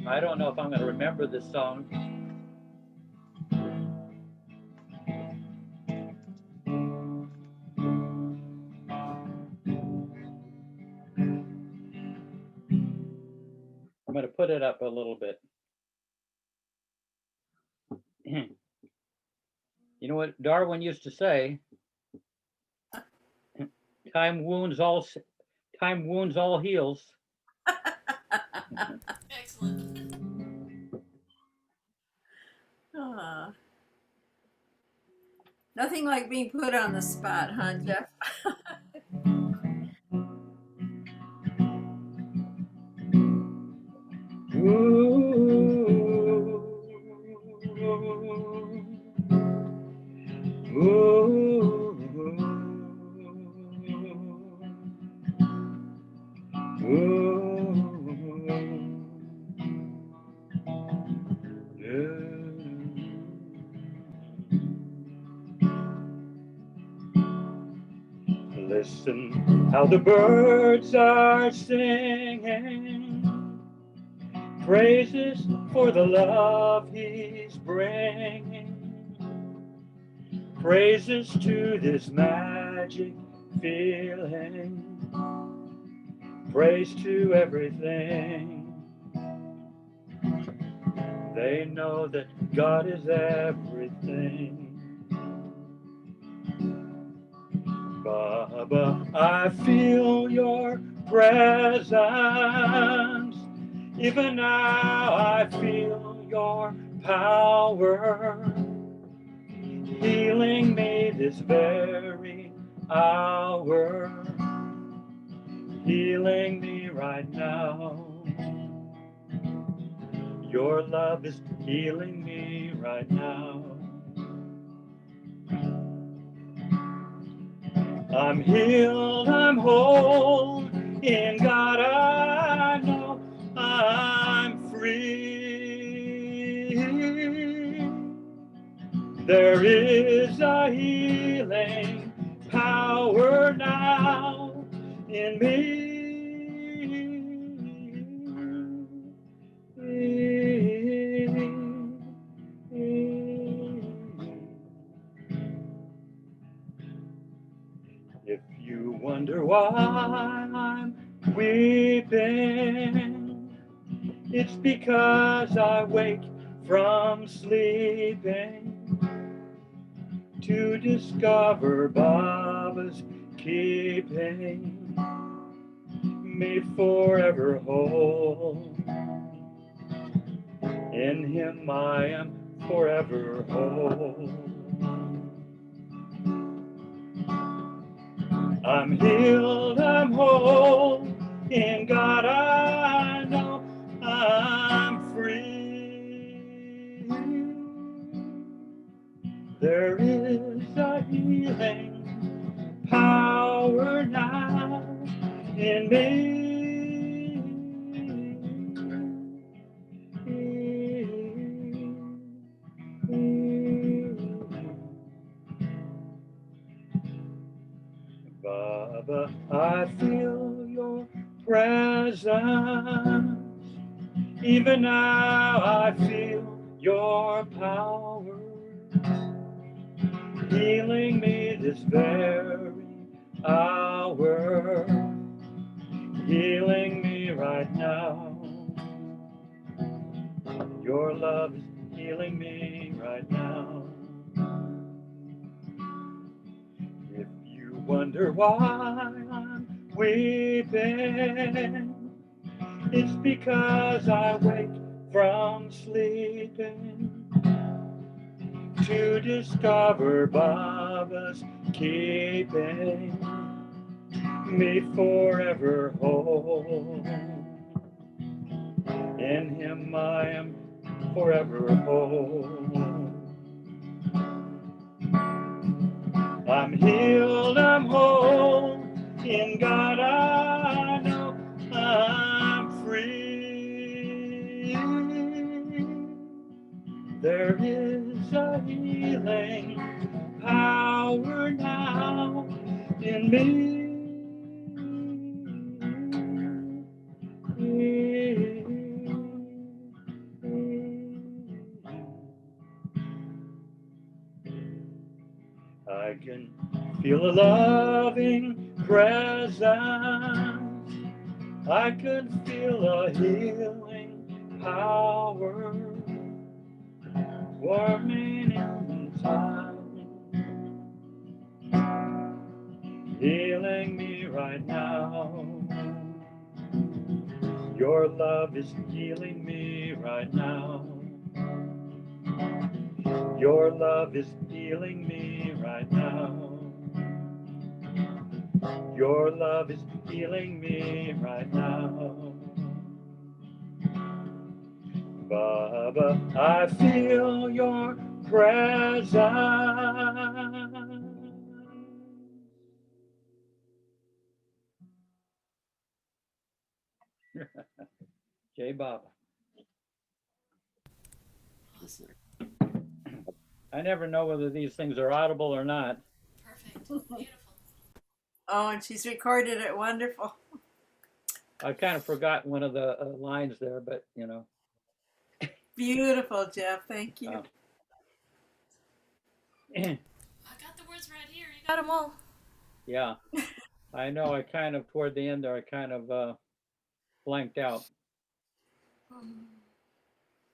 I don't know if I'm going to remember this song. I'm going to put it up a little bit. You know what Darwin used to say? Time wounds all time wounds all heals. Excellent. Ah, nothing like being put on the spot, huh, Jeff? Listen how the birds are singing praises for the love he's bringing, praises to this magic feeling, praise to everything. They know that God is everything. Baba, I feel your presence. Even now I feel your power healing me this very hour, healing me right now. Your love is healing me right now. I'm healed, I'm whole, in God I know I'm free. There is a healing power now in me. If you wonder why I'm weeping, it's because I wake from sleeping to discover Baba's keeping me forever whole. In him I am forever whole. I'm healed, I'm whole, in God I know I'm free. There is a healing power now in me. Baba, I feel your presence. Even now I feel your power healing me this very hour, healing me right now. Your love is healing me right now. If you wonder why I'm weeping, it's because I wake from sleeping to discover Baba's keeping me forever whole. In him I am forever whole. I'm healed, I'm whole, in God I know I'm free. There is a healing power now in me. can feel a loving presence. I can feel a healing power warming inside, healing me right now. Your love is healing me right now. Your love is healing me right now. Your love is healing me right now. Baba, I feel your presence. Jai Baba. Awesome. I never know whether these things are audible or not. Perfect. Beautiful. Oh, and she's recorded it. Wonderful. I kind of forgot one of the lines there, but you know. Beautiful, Jeff. Thank you. I got the words right here. You got them all. Yeah, I know. I kind of toward the end there, I kind of blanked out.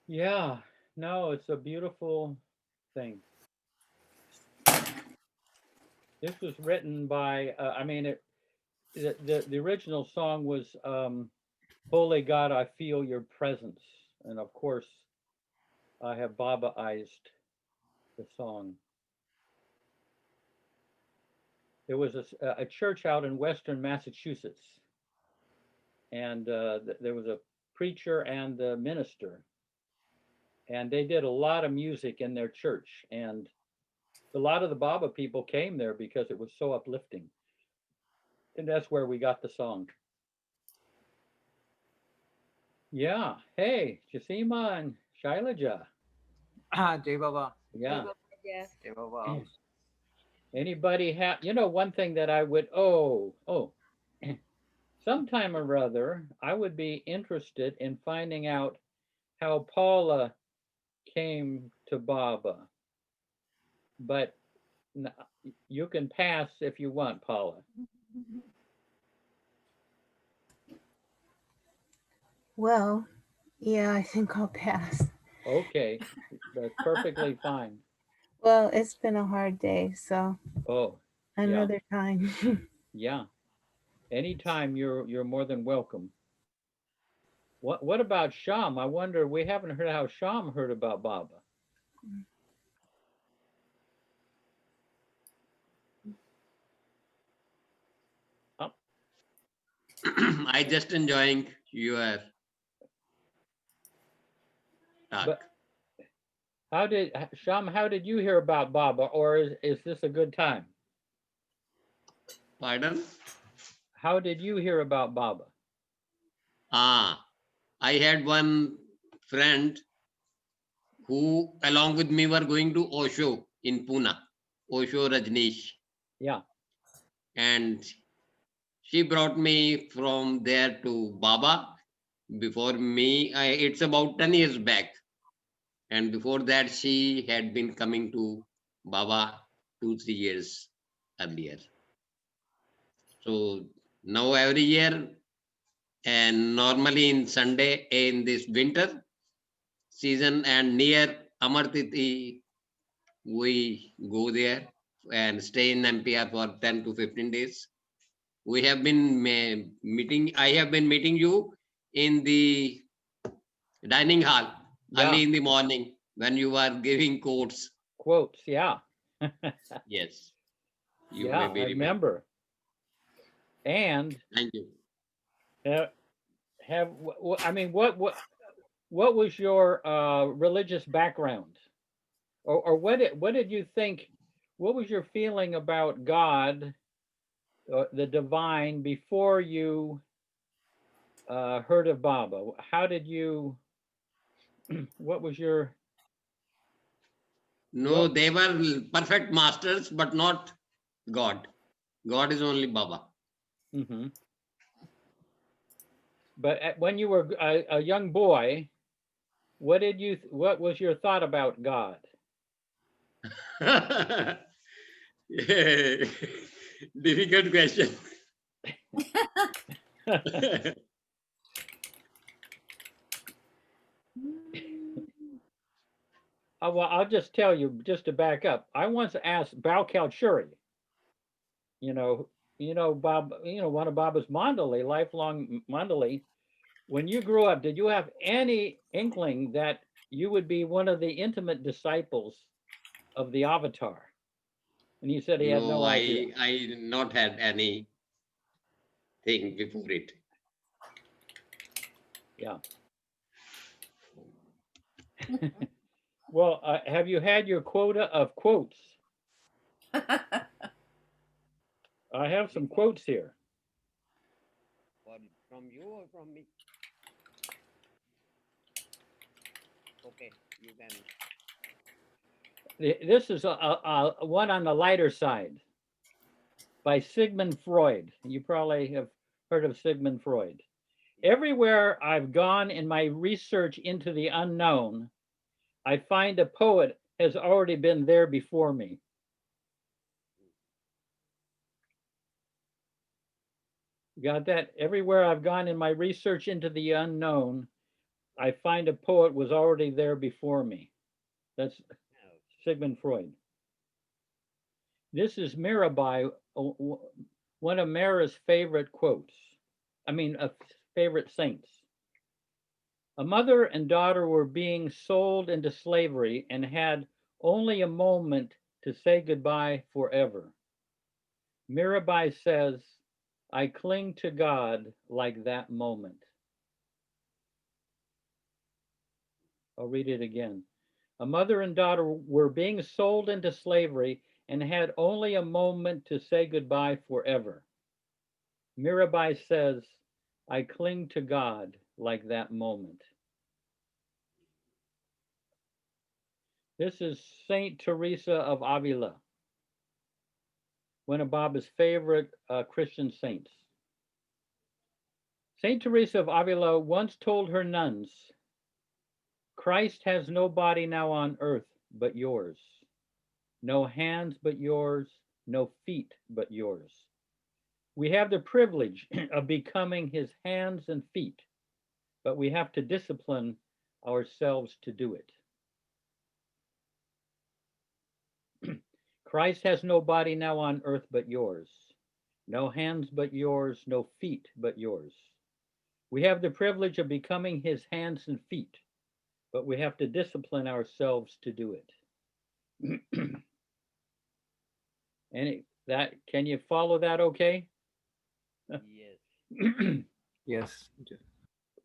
Yeah, no, it's a beautiful thing. This was written by, I mean, the original song was Holy God, I Feel Your Presence. And of course, I have Babaized the song. There was a church out in Western Massachusetts, and there was a preacher and a minister, and they did a lot of music in their church, and a lot of the Baba people came there because it was so uplifting, and that's where we got the song. Yeah. Hey, Jasima and Shailaja. Jai Baba. Yeah. Jai Baba. Anybody have, one thing that I would, sometime or other, I would be interested in finding out how Paula came to Baba. But you can pass if you want, Paula. Well, yeah, I think I'll pass. Okay, that's perfectly fine. Well, it's been a hard day, so Oh, another time. yeah. Anytime you're more than welcome. What about Sham? I wonder, we haven't heard how Sham heard about Baba. Oh. I just enjoying your talk. But Sham, how did you hear about Baba, or is this a good time? Pardon? How did you hear about Baba? I had one friend who along with me were going to Osho in Pune, Osho Rajneesh. Yeah. And she brought me from there to Baba. Before me, it's about 10 years back. And before that, she had been coming to Baba 2-3 years earlier. So now every year, and normally in Sunday in this winter season and near Amartiti, we go there and stay in MPR for 10 to 15 days. We have been meeting, I have been meeting you in the dining hall early in the morning when you are giving quotes. Quotes, yeah. Yes. You I remember. And thank you. What was your religious background, or what did you think? What was your feeling about God, the divine, before you heard of Baba? How did you? What was your? No, they were perfect masters, but not God. God is only Baba. Mm-hmm. But when you were a young boy, what was your thought about God? Difficult question. Well, I'll just tell you, just to back up. I once asked Bao Churi, you know, Bob, one of Baba's Mandali, lifelong Mandali. When you grew up, did you have any inkling that you would be one of the intimate disciples of the Avatar? And he said he had No, no idea. I not had any thing before it. Yeah. Well, have you had your quota of quotes? I have some quotes here. From you or from me? Okay, you can. This is a one on the lighter side by Sigmund Freud. You probably have heard of Sigmund Freud. Everywhere I've gone in my research into the unknown, I find a poet has already been there before me. Got that? Everywhere I've gone in my research into the unknown, I find a poet was already there before me. That's Sigmund Freud. This is Mirabai, one of Mira's favorite quotes. Favorite saints. A mother and daughter were being sold into slavery and had only a moment to say goodbye forever. Mirabai says, I cling to God like that moment. I'll read it again. A mother and daughter were being sold into slavery and had only a moment to say goodbye forever. Mirabai says, I cling to God like that moment. This is Saint Teresa of Avila, one of Baba's favorite Christian saints. Saint Teresa of Avila once told her nuns, Christ has no body now on earth but yours, no hands but yours, no feet but yours. We have the privilege of becoming his hands and feet, but we have to discipline ourselves to do it. Christ has no body now on earth but yours, no hands but yours, no feet but yours. We have the privilege of becoming his hands and feet, but we have to discipline ourselves to do it. Can you follow that okay? Yes. Yes.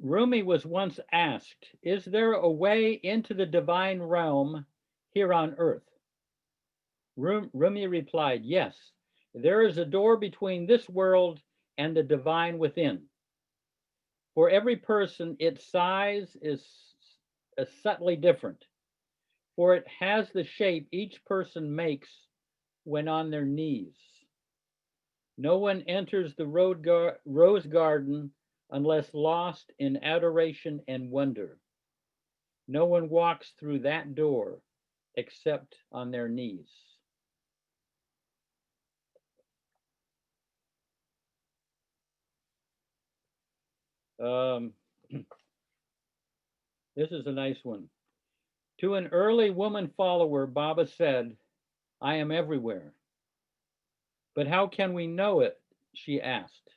Rumi was once asked, is there a way into the divine realm here on earth? Rumi replied, yes, there is a door between this world and the divine within. For every person, its size is subtly different, for it has the shape each person makes when on their knees. No one enters the rose garden unless lost in adoration and wonder. No one walks through that door except on their knees. This is a nice one. To an early woman follower, Baba said, I am everywhere. But how can we know it? She asked.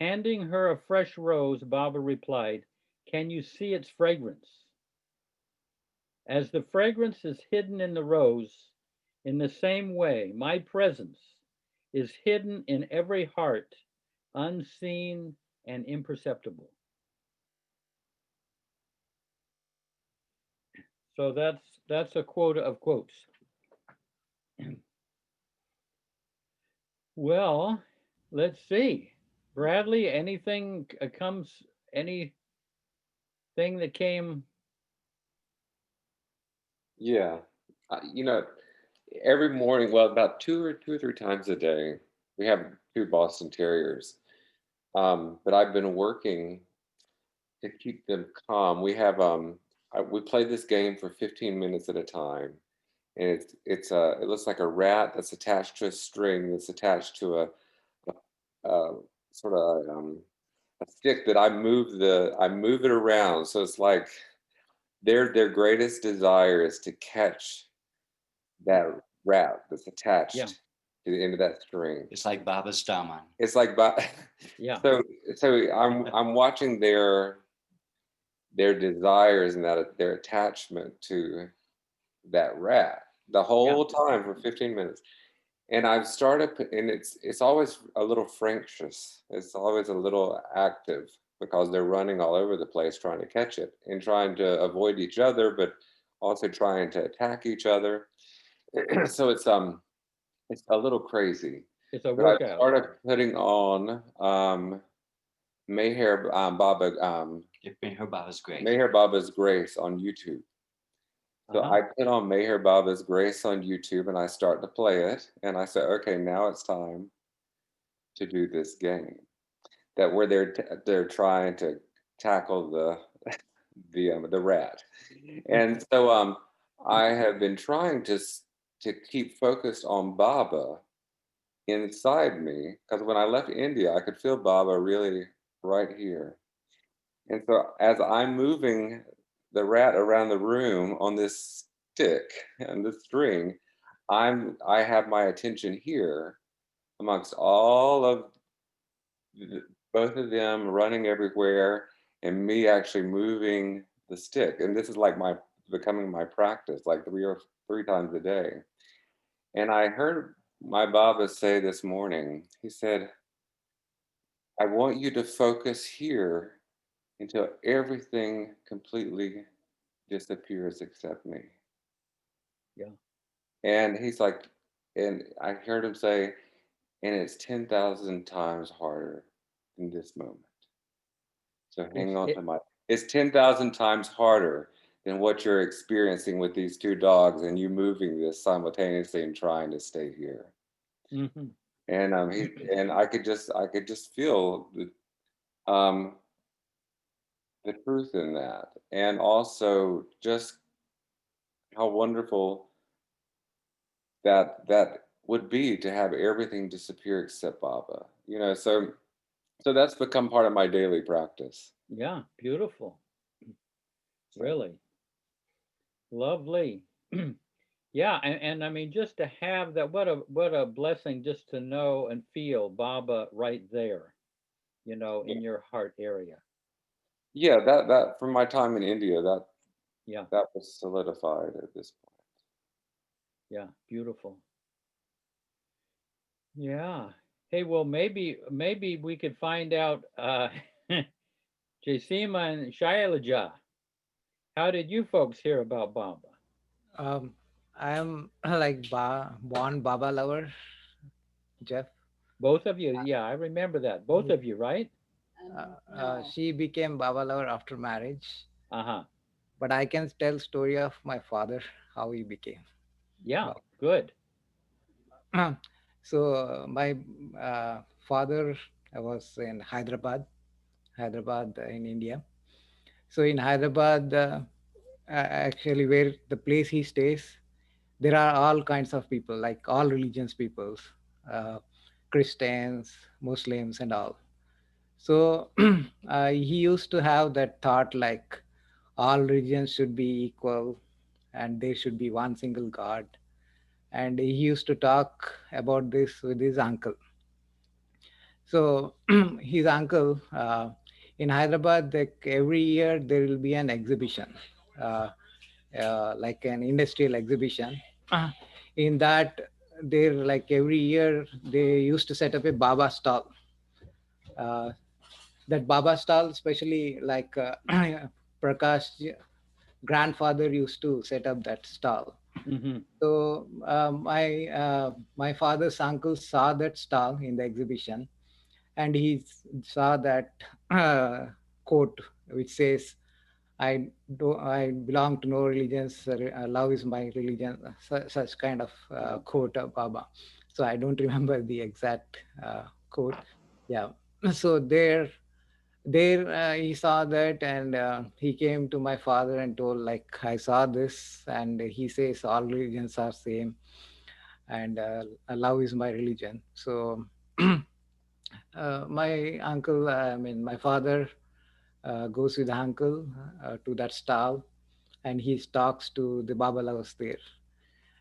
Handing her a fresh rose, Baba replied, can you see its fragrance? As the fragrance is hidden in the rose, in the same way, my presence is hidden in every heart, unseen and imperceptible. So that's a quota of quotes. Well, let's see. Bradley, anything anything that came? Yeah. You know, every morning, well, about two or three times a day, we have two Boston Terriers. But I've been working to keep them calm. We have we play this game for 15 minutes at a time, and it looks like a rat that's attached to a string that's attached to a sort of a stick that I move it around. So it's like their greatest desire is to catch that rat that's attached Yeah. to the end of that string. It's like Baba Starman. It's like, Yeah. so I'm watching their desires and that their attachment to that rat the whole time for 15 minutes. And I've started, and it's always a little fractious. It's always a little active because they're running all over the place trying to catch it and trying to avoid each other, but also trying to attack each other. So it's a little crazy. It's a But I workout. started putting on Meher Baba Meher Baba's Grace. Meher Baba's Grace on YouTube. So Uh-huh. I put on Meher Baba's Grace on YouTube and I start to play it. And I say, okay, now it's time to do this game. That where they're trying to tackle the rat. And so I have been trying to keep focused on Baba inside me, because when I left India, I could feel Baba really right here. And so as I'm moving the rat around the room on this stick and this string, I have my attention here amongst all of both of them running everywhere and me actually moving the stick. And this is like becoming my practice, like three times a day. And I heard my Baba say this morning, he said, I want you to focus here until everything completely disappears except me. Yeah. And he's like, and I heard him say, and it's 10,000 times harder in this moment. So hang on to it's 10,000 times harder than what you're experiencing with these two dogs and you moving this simultaneously and trying to stay here. Mm-hmm. And and I could just feel the truth in that, and also just how wonderful that would be to have everything disappear except Baba. So that's become part of my daily practice. Yeah, beautiful. So, Really. Lovely. Yeah, and I mean just to have that, what a blessing just to know and feel Baba right there, in your heart area. yeah, that from my time in India, Yeah, that was solidified at this point. yeah, beautiful. Yeah. Hey, well maybe we could find out Jasima and Shailaja, how did you folks hear about Baba? Um, I am like born Baba lover, Jeff. Both of you? Yeah, I remember that. Both of you, right? She became Baba lover after marriage, Uh-huh. but I can tell story of my father how he became. Yeah, Baba. good. So my father was in Hyderabad in India. So in Hyderabad, actually where the place he stays, there are all kinds of people, like all religions peoples, uh, Christians, Muslims, and all. So he used to have that thought like all religions should be equal and there should be one single God. And he used to talk about this with his uncle. So his uncle in Hyderabad, like every year there will be an exhibition, uh, like an industrial exhibition. In that, there like every year they used to set up a Baba stall. Uh, that Baba stall, especially like Prakash grandfather used to set up that stall. Mm-hmm. So my father's uncle saw that stall in the exhibition, and he saw that quote which says, I belong to no religions. Love is my religion." Such kind of quote of Baba. So I don't remember the exact quote. Yeah. So there, there he saw that, and he came to my father and told, like, I saw this, and he says all religions are same, and love is my religion. So my uncle, I mean my father, goes with the uncle to that stall, and he talks to the babalawos there.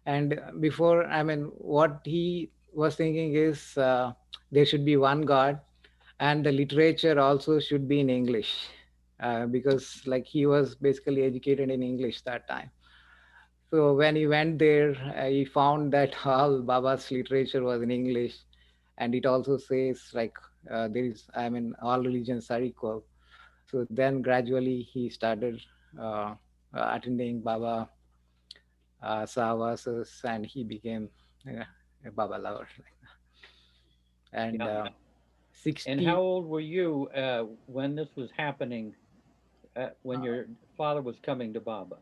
And before, I mean, what he was thinking is there should be one god, and the literature also should be in English, because like he was basically educated in English that time. So when he went there, he found that all Baba's literature was in English, and it also says like there is, I mean, all religions are equal. So then gradually he started attending Baba Sahwases, and he became a Baba lover. And Yeah. And 60, how old were you when this was happening? When your father was coming to Baba?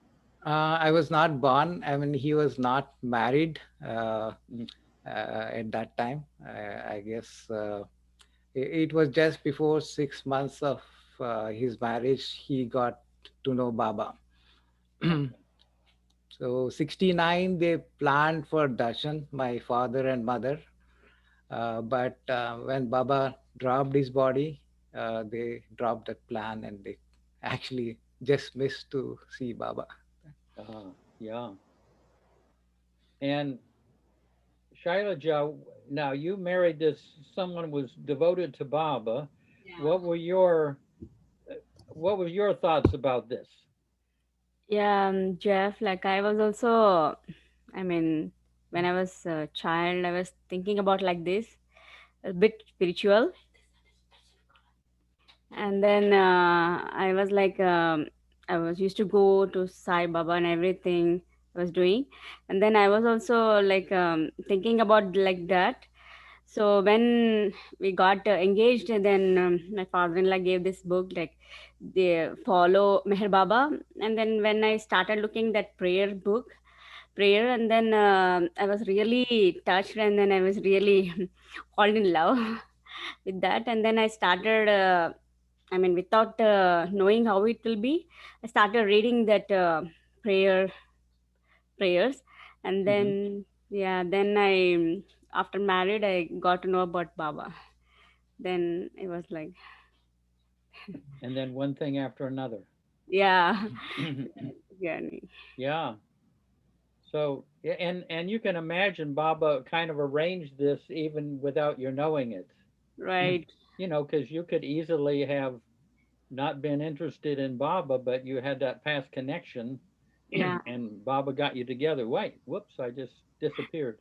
I was not born. I mean, he was not married Mhm. at that time. I guess it was just before 6 months of his marriage, he got to know Baba. Okay. So 69, they planned for darshan, my father and mother. But when Baba dropped his body, they dropped that plan, and they actually just missed to see Baba. Yeah. And Shailaja, now you married this someone was devoted to Baba. What were your what were your thoughts about this? Yeah, Jeff, like I was also, I mean, when I was a child, I was thinking about like this, a bit spiritual. And then I was like, I was used to go to Sai Baba and everything I was doing. And then I was also like thinking about like that. So when we got engaged, and then my father-in-law gave this book, like they follow Meher Baba. And then when I started looking that prayer, and then I was really touched, and then I was really fallen in love with that. And then I started, I mean, without knowing how it will be, I started reading that prayers. And Hmm. then, yeah, then I, after married, I got to know about Baba. Then it was like, And then one thing after another. yeah, journey. Yeah. So and you can imagine Baba kind of arranged this even without your knowing it. Right. You know, because you could easily have not been interested in Baba, but you had that past connection, Yeah. and Baba got you together. Wait, whoops, I just disappeared.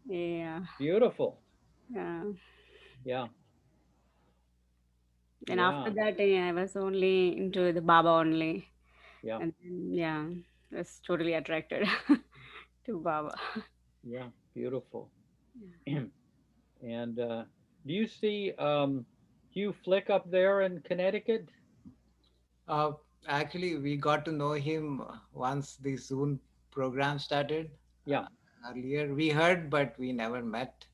Yeah. Beautiful. Yeah. Yeah, Then after yeah, that, I was only into the Baba only. yeah, And then, yeah, I was totally attracted to Baba. yeah. Beautiful. And do you see Hugh Flick up there in Connecticut? Uh, Actually, we got to know him once the Zoom program started. Yeah, Earlier, we heard, but we never met.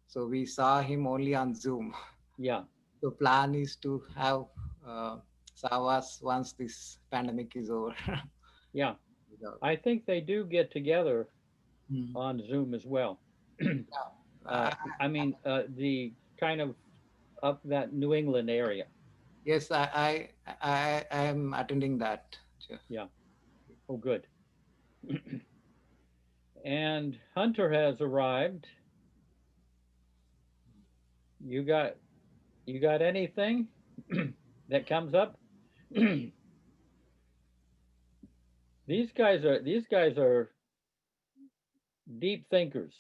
So we saw him only on Zoom. yeah, The plan is to have uh, Savas once this pandemic is over. yeah. Without- I think they do get together Hmm. on Zoom as well. Uh, I mean, the kind of up that New England area. yes, I am attending that. Yeah. Oh, good. And Hunter has arrived. You got you got anything that comes up? These guys are deep thinkers,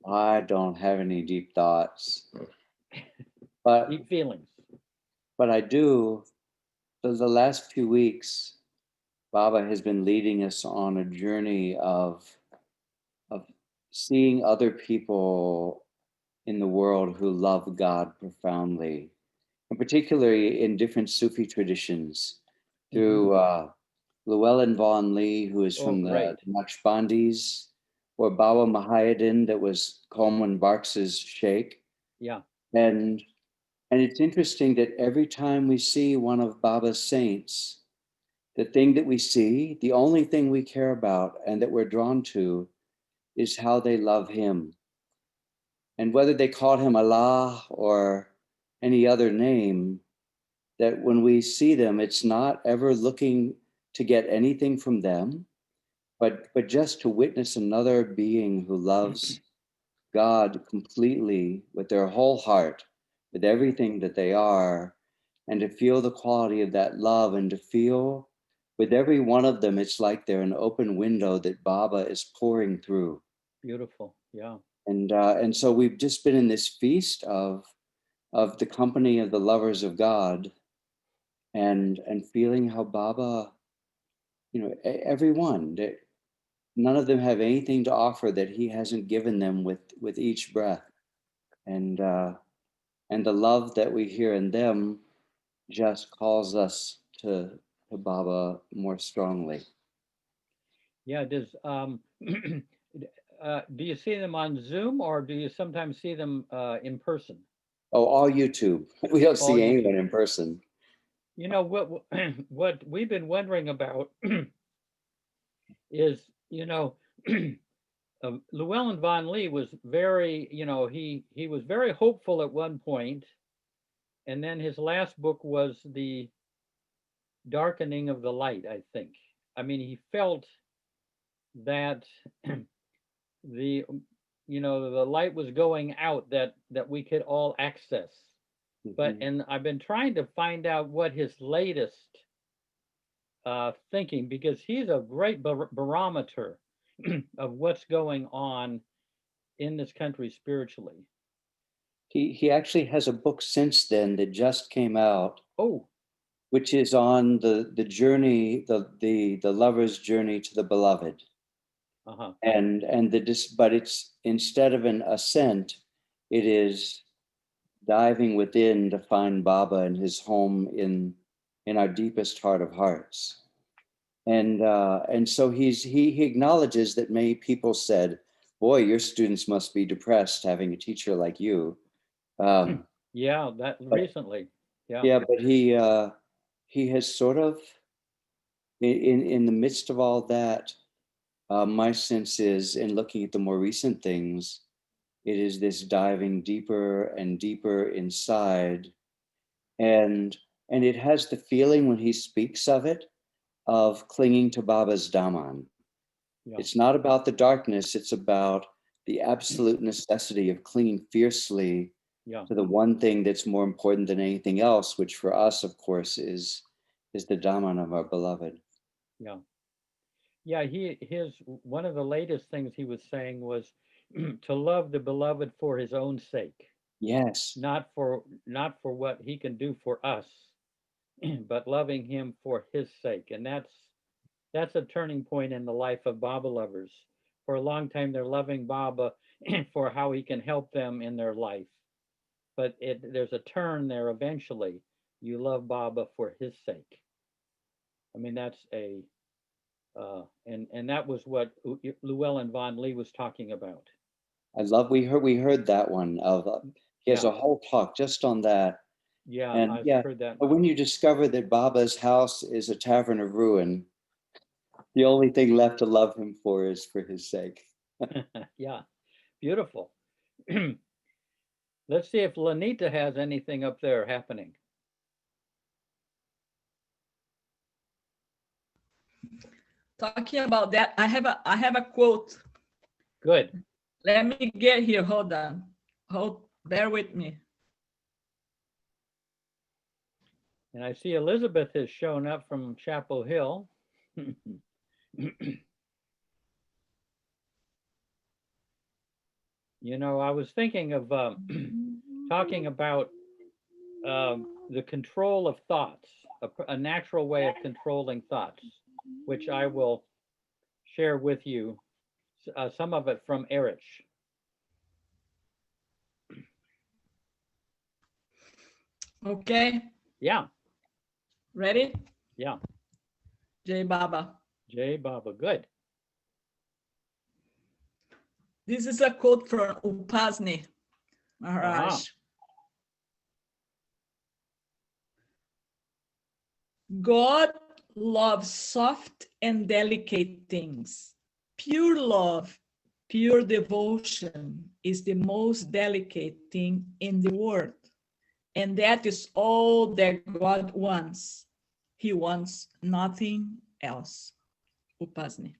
I don't have any deep thoughts, but deep feelings. I do. For the last few weeks, Baba has been leading us on a journey of seeing other people in the world who love God profoundly, and particularly in different Sufi traditions. Hmm. Through Llewellyn Vaughan Lee, who is Oh, from the great. Naqshbandis, or Baba Mahayadin, that was Coleman Barks's sheikh, Yeah. and And it's interesting that every time we see one of Baba's saints, the thing that we see, the only thing we care about and that we're drawn to is how they love him. And whether they called him Allah or any other name, that when we see them, it's not ever looking to get anything from them, but just to witness another being who loves God completely with their whole heart, with everything that they are, and to feel the quality of that love, and to feel with every one of them, it's like they're an open window that Baba is pouring through. Beautiful. Yeah. And so we've just been in this feast of the company of the lovers of God, and feeling how Baba, you know, everyone, none of them have anything to offer that he hasn't given them with each breath. And the love that we hear in them just calls us to Baba more strongly. Yeah. Does do you see them on Zoom, or do you sometimes see them in person? Oh, all YouTube. We don't All see anyone YouTube. in person. You know what what we've been wondering about is, you know, Llewellyn von Lee was very, you know, he was very hopeful at one point, and then his last book was The Darkening of the Light, I think. I mean, he felt that the, you know, the light was going out, that we could all access. But and I've been trying to find out what his latest thinking, because he's a great barometer of what's going on in this country spiritually. He actually has a book since then that just came out. Oh, which is on the journey, the lover's journey to the beloved. uh-huh. And but it's, instead of an ascent, it is diving within to find Baba and his home in our deepest heart of hearts. And so he acknowledges that many people said, boy, your students must be depressed having a teacher like you. Yeah, that recently. Yeah. Yeah, but he has sort of, in the midst of all that, my sense is, in looking at the more recent things, it is this diving deeper and deeper inside, and it has the feeling when he speaks of it, of clinging to Baba's Daman. Yeah. It's not about the darkness, it's about the absolute necessity of clinging fiercely to the one thing that's more important than anything else, which for us, of course, is the Daman of our beloved. Yeah. Yeah, his one of the latest things he was saying was to love the beloved for his own sake. Yes. Not for what he can do for us, but loving him for his sake. And that's a turning point in the life of Baba lovers. For a long time, they're loving Baba for how he can help them in their life. But there's a turn there eventually. You love Baba for his sake. I mean, that's a, and that was what Llewellyn von Lee was talking about. I love, we heard that one of, he has a whole talk just on that. Yeah, And I've heard that. but when you discover that Baba's house is a tavern of ruin, the only thing left to love him for is for his sake. Yeah, beautiful. Let's see if Lanita has anything up there happening. Talking about that, I have a quote. Good. Let me get here. Hold on. Bear with me. And I see Elizabeth has shown up from Chapel Hill. You know, I was thinking of talking about the control of thoughts, a natural way of controlling thoughts, which I will share with you, some of it from Erich. Okay. Yeah. Ready? Yeah. Jai Baba. Jai Baba, good. This is a quote from Upasni Maharaj. God loves soft and delicate things. Pure love, pure devotion is the most delicate thing in the world. And that is all that God wants. He wants nothing else. Upasni.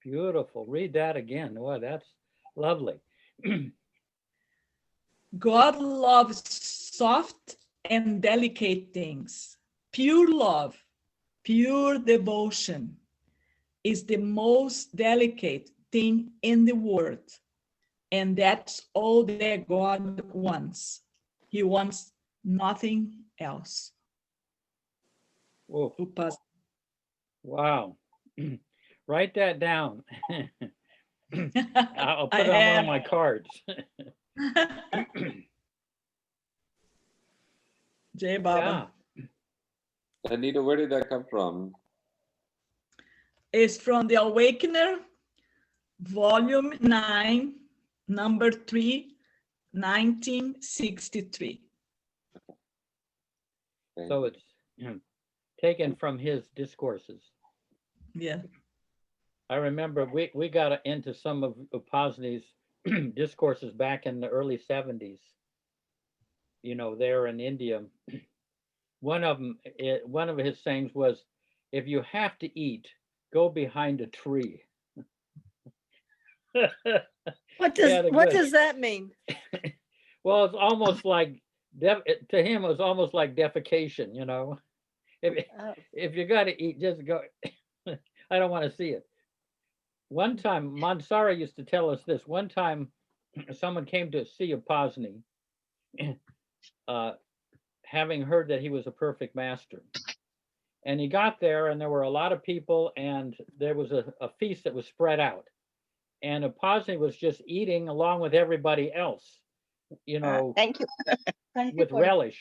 Beautiful. Read that again. Wow, that's lovely. God loves soft and delicate things. Pure love, pure devotion is the most delicate thing in the world. And that's all that God wants. He wants nothing else. Whoa. Upasni. Wow. Write that down. I'll put I it on one have. of my cards. Jai Baba. Yeah. Anita, where did that come from? It's from the Awakener, volume 9, number 3, 1963. So it's taken from his discourses. Yeah. I remember we got into some of Upasni's discourses back in the early 70s. You know, there in India. One of his sayings was, if you have to eat, go behind a tree. What does that mean? Well, it's almost like, to him, it was almost like defecation, you know. If you got to eat, just go. I don't want to see it. One time, Mansara used to tell us this. One time, someone came to see Upasni, having heard that he was a perfect master. And he got there, and there were a lot of people, and there was a feast that was spread out. And Upasni was just eating along with everybody else, you know, Thank you. with relish.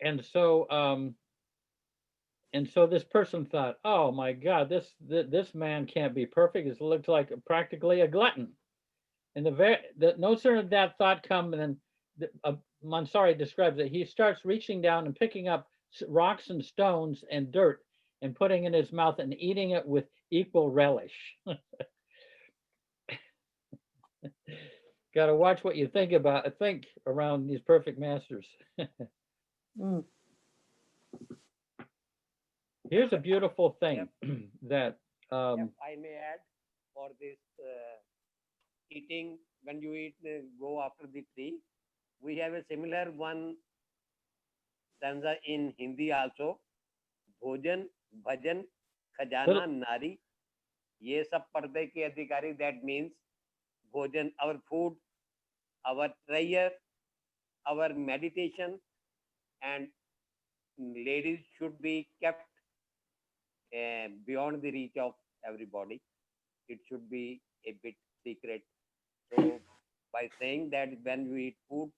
And so this person thought, oh my God, this man can't be perfect. It looks like practically a glutton. And no sooner did that thought come, and then Mansari describes that he starts reaching down and picking up rocks and stones and dirt and putting it in his mouth and eating it with equal relish. Got to watch what you think around these perfect masters. Here's a beautiful thing that I may add for this eating, when you eat, go after the tree. We have a similar one stanza in Hindi also. Bhojan, bhajan, khajana, nari. Ye sab parde ke adhikari. That means bhojan, our food, our prayer, our meditation, and ladies should be kept beyond the reach of everybody. It should be a bit secret. So by saying that when you eat food,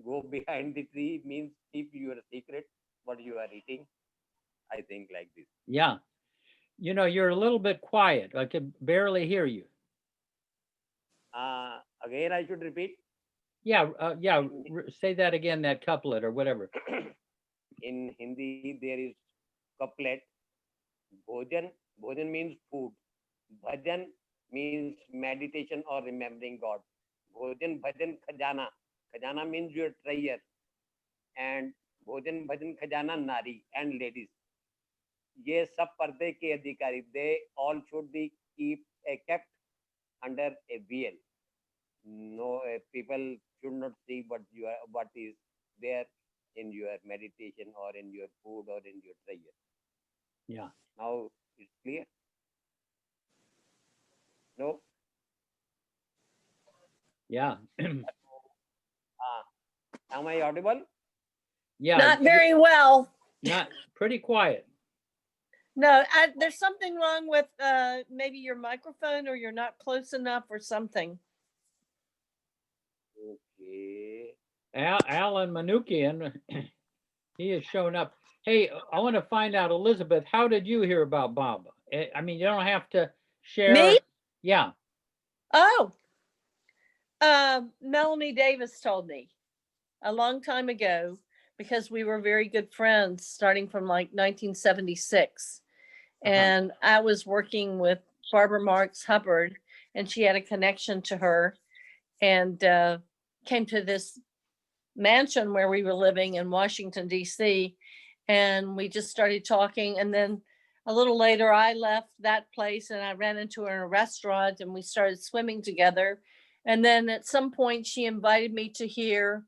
go behind the tree means keep your secret what you are eating. I think like this. Yeah. You know, you're a little bit quiet. I can barely hear you. Again, I should repeat. Yeah, say that again, that couplet or whatever. In Hindi, there is couplet. Bhojan, bhojan means food. Bhajan means meditation or remembering God. Bhojan, bhajan, khajana. Khajana means your treasure. And bhojan, bhajan, khajana, nari and ladies. Ye sab parde ke adhikari. They all should be kept under a veil. No, people should not see what is there in your meditation or in your food or in your treasure. Yeah. Now it's clear? No? Yeah. Am I audible? Yeah. Not very well. Not pretty quiet. No, there's something wrong with maybe your microphone, or you're not close enough or something. Okay. Alan Manukian, he has shown up. Hey, I want to find out, Elizabeth, how did you hear about Baba? I mean, you don't have to share. Me? Yeah. Oh, Melanie Davis told me a long time ago. because we were very good friends starting from like 1976. And I was working with Barbara Marks Hubbard, and she had a connection to her, and came to this mansion where we were living in Washington, D.C. And we just started talking. And then a little later, I left that place and I ran into her in a restaurant and we started swimming together. And then at some point, she invited me to hear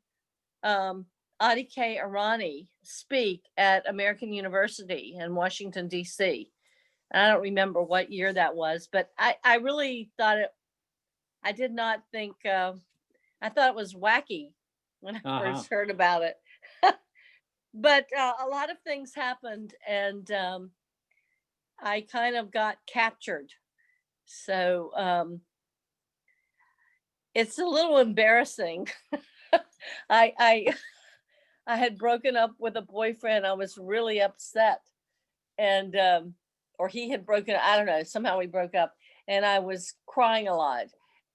Adi K. Arani speak at American University in Washington, D.C. I don't remember what year that was, but I really thought I did not think, I thought it was wacky when I first heard about it. But a lot of things happened, and I kind of got captured. So it's a little embarrassing. I had broken up with a boyfriend. I was really upset, and or he had broken, I don't know, somehow we broke up, and I was crying a lot.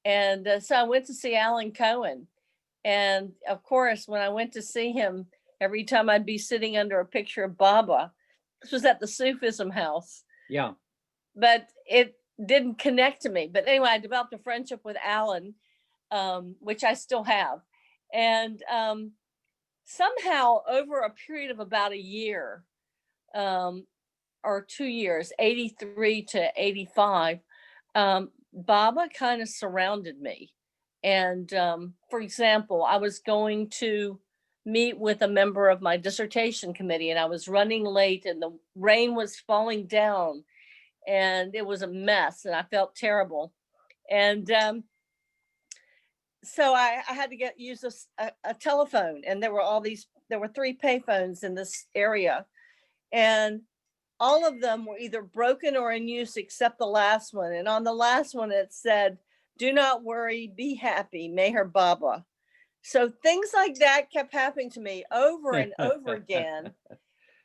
And so I went to see Alan Cohen. And of course, when I went to see him, every time I'd be sitting under a picture of Baba. This was at the Sufism house. Yeah. But it didn't connect to me. But anyway, I developed a friendship with Alan, which I still have. And somehow over a period of about a year, or 2 years, 83 to 85, Baba kind of surrounded me. And for example, I was going to meet with a member of my dissertation committee, and I was running late and the rain was falling down and it was a mess and I felt terrible. And so I had to use a telephone, and there were 3 payphones in this area, and all of them were either broken or in use except the last one. And on the last one, it said, "Do not worry, be happy, Meher Baba." So things like that kept happening to me over and over again.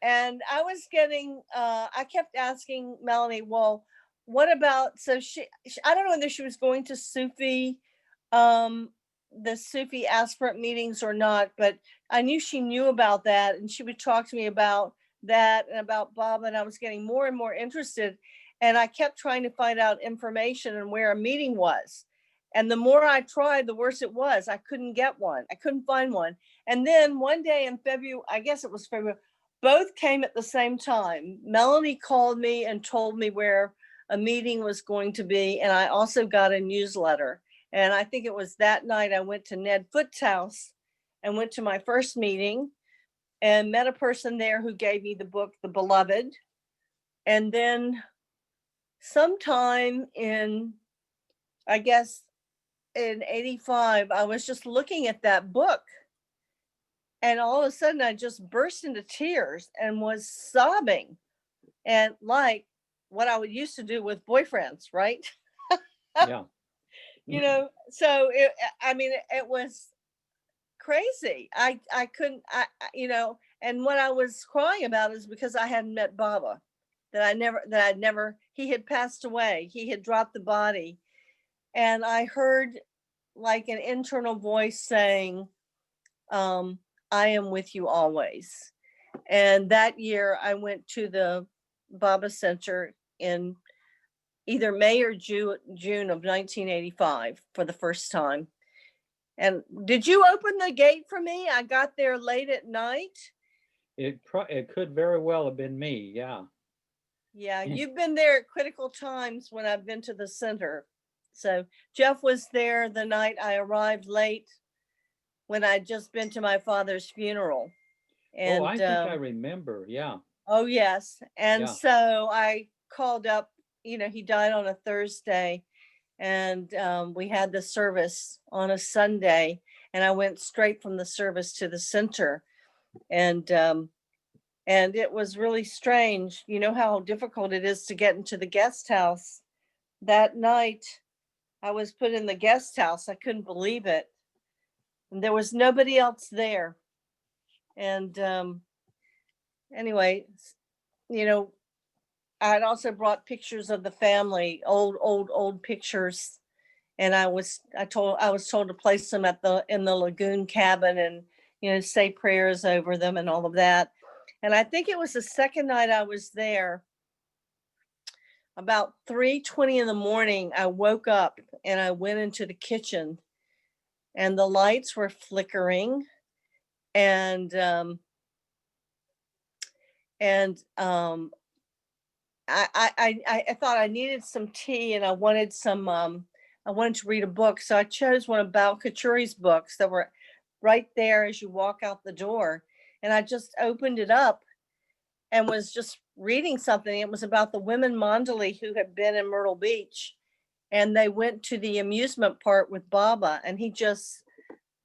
And I was getting, I kept asking Melanie, well, what about, so she I don't know whether she was going to Sufi, the Sufi aspirant meetings or not, but I knew she knew about that. And she would talk to me about that and about Baba, and I was getting more and more interested. And I kept trying to find out information and where a meeting was. And the more I tried, the worse it was. I couldn't get one. I couldn't find one. And then one day in February, I guess it was February, both came at the same time. Melanie called me and told me where a meeting was going to be. And I also got a newsletter. And I think it was that night I went to Ned Foot's house and went to my first meeting and met a person there who gave me the book, The Beloved. And then sometime in, I guess, in 85, I was just looking at that book. And all of a sudden, I just burst into tears and was sobbing. And like what I would used to do with boyfriends, right? Yeah. You know, so it was crazy. I couldn't, you know, and what I was crying about is because I hadn't met Baba, he had passed away. He had dropped the body. And I heard like an internal voice saying, I am with you always. And that year I went to the Baba Center in either May or June of 1985 for the first time. And did you open the gate for me? I got there late at night. It could very well have been me. Yeah. Yeah, you've been there at critical times when I've been to the center. So Jeff was there the night I arrived late when I'd just been to my father's funeral. And I think I remember. Yeah. Oh, yes. And Yeah. so I called up, you know, he died on a Thursday, and we had the service on a Sunday, and I went straight from the service to the center. And it was really strange. You know how difficult it is to get into the guest house. That night, I was put in the guest house. I couldn't believe it. And there was nobody else there. And anyway, you know, I had also brought pictures of the family, old pictures. And I was told to place them in the lagoon cabin say prayers over them and all of that. And I think it was the second night I was there, about 3:20 in the morning, I woke up and I went into the kitchen and the lights were flickering, and I thought I needed some tea, and I wanted to read a book. So I chose one of Bal Kachuri's books that were right there as you walk out the door. And I just opened it up and was just reading something. It was about the women Mondali who had been in Myrtle Beach, and they went to the amusement park with Baba, and he just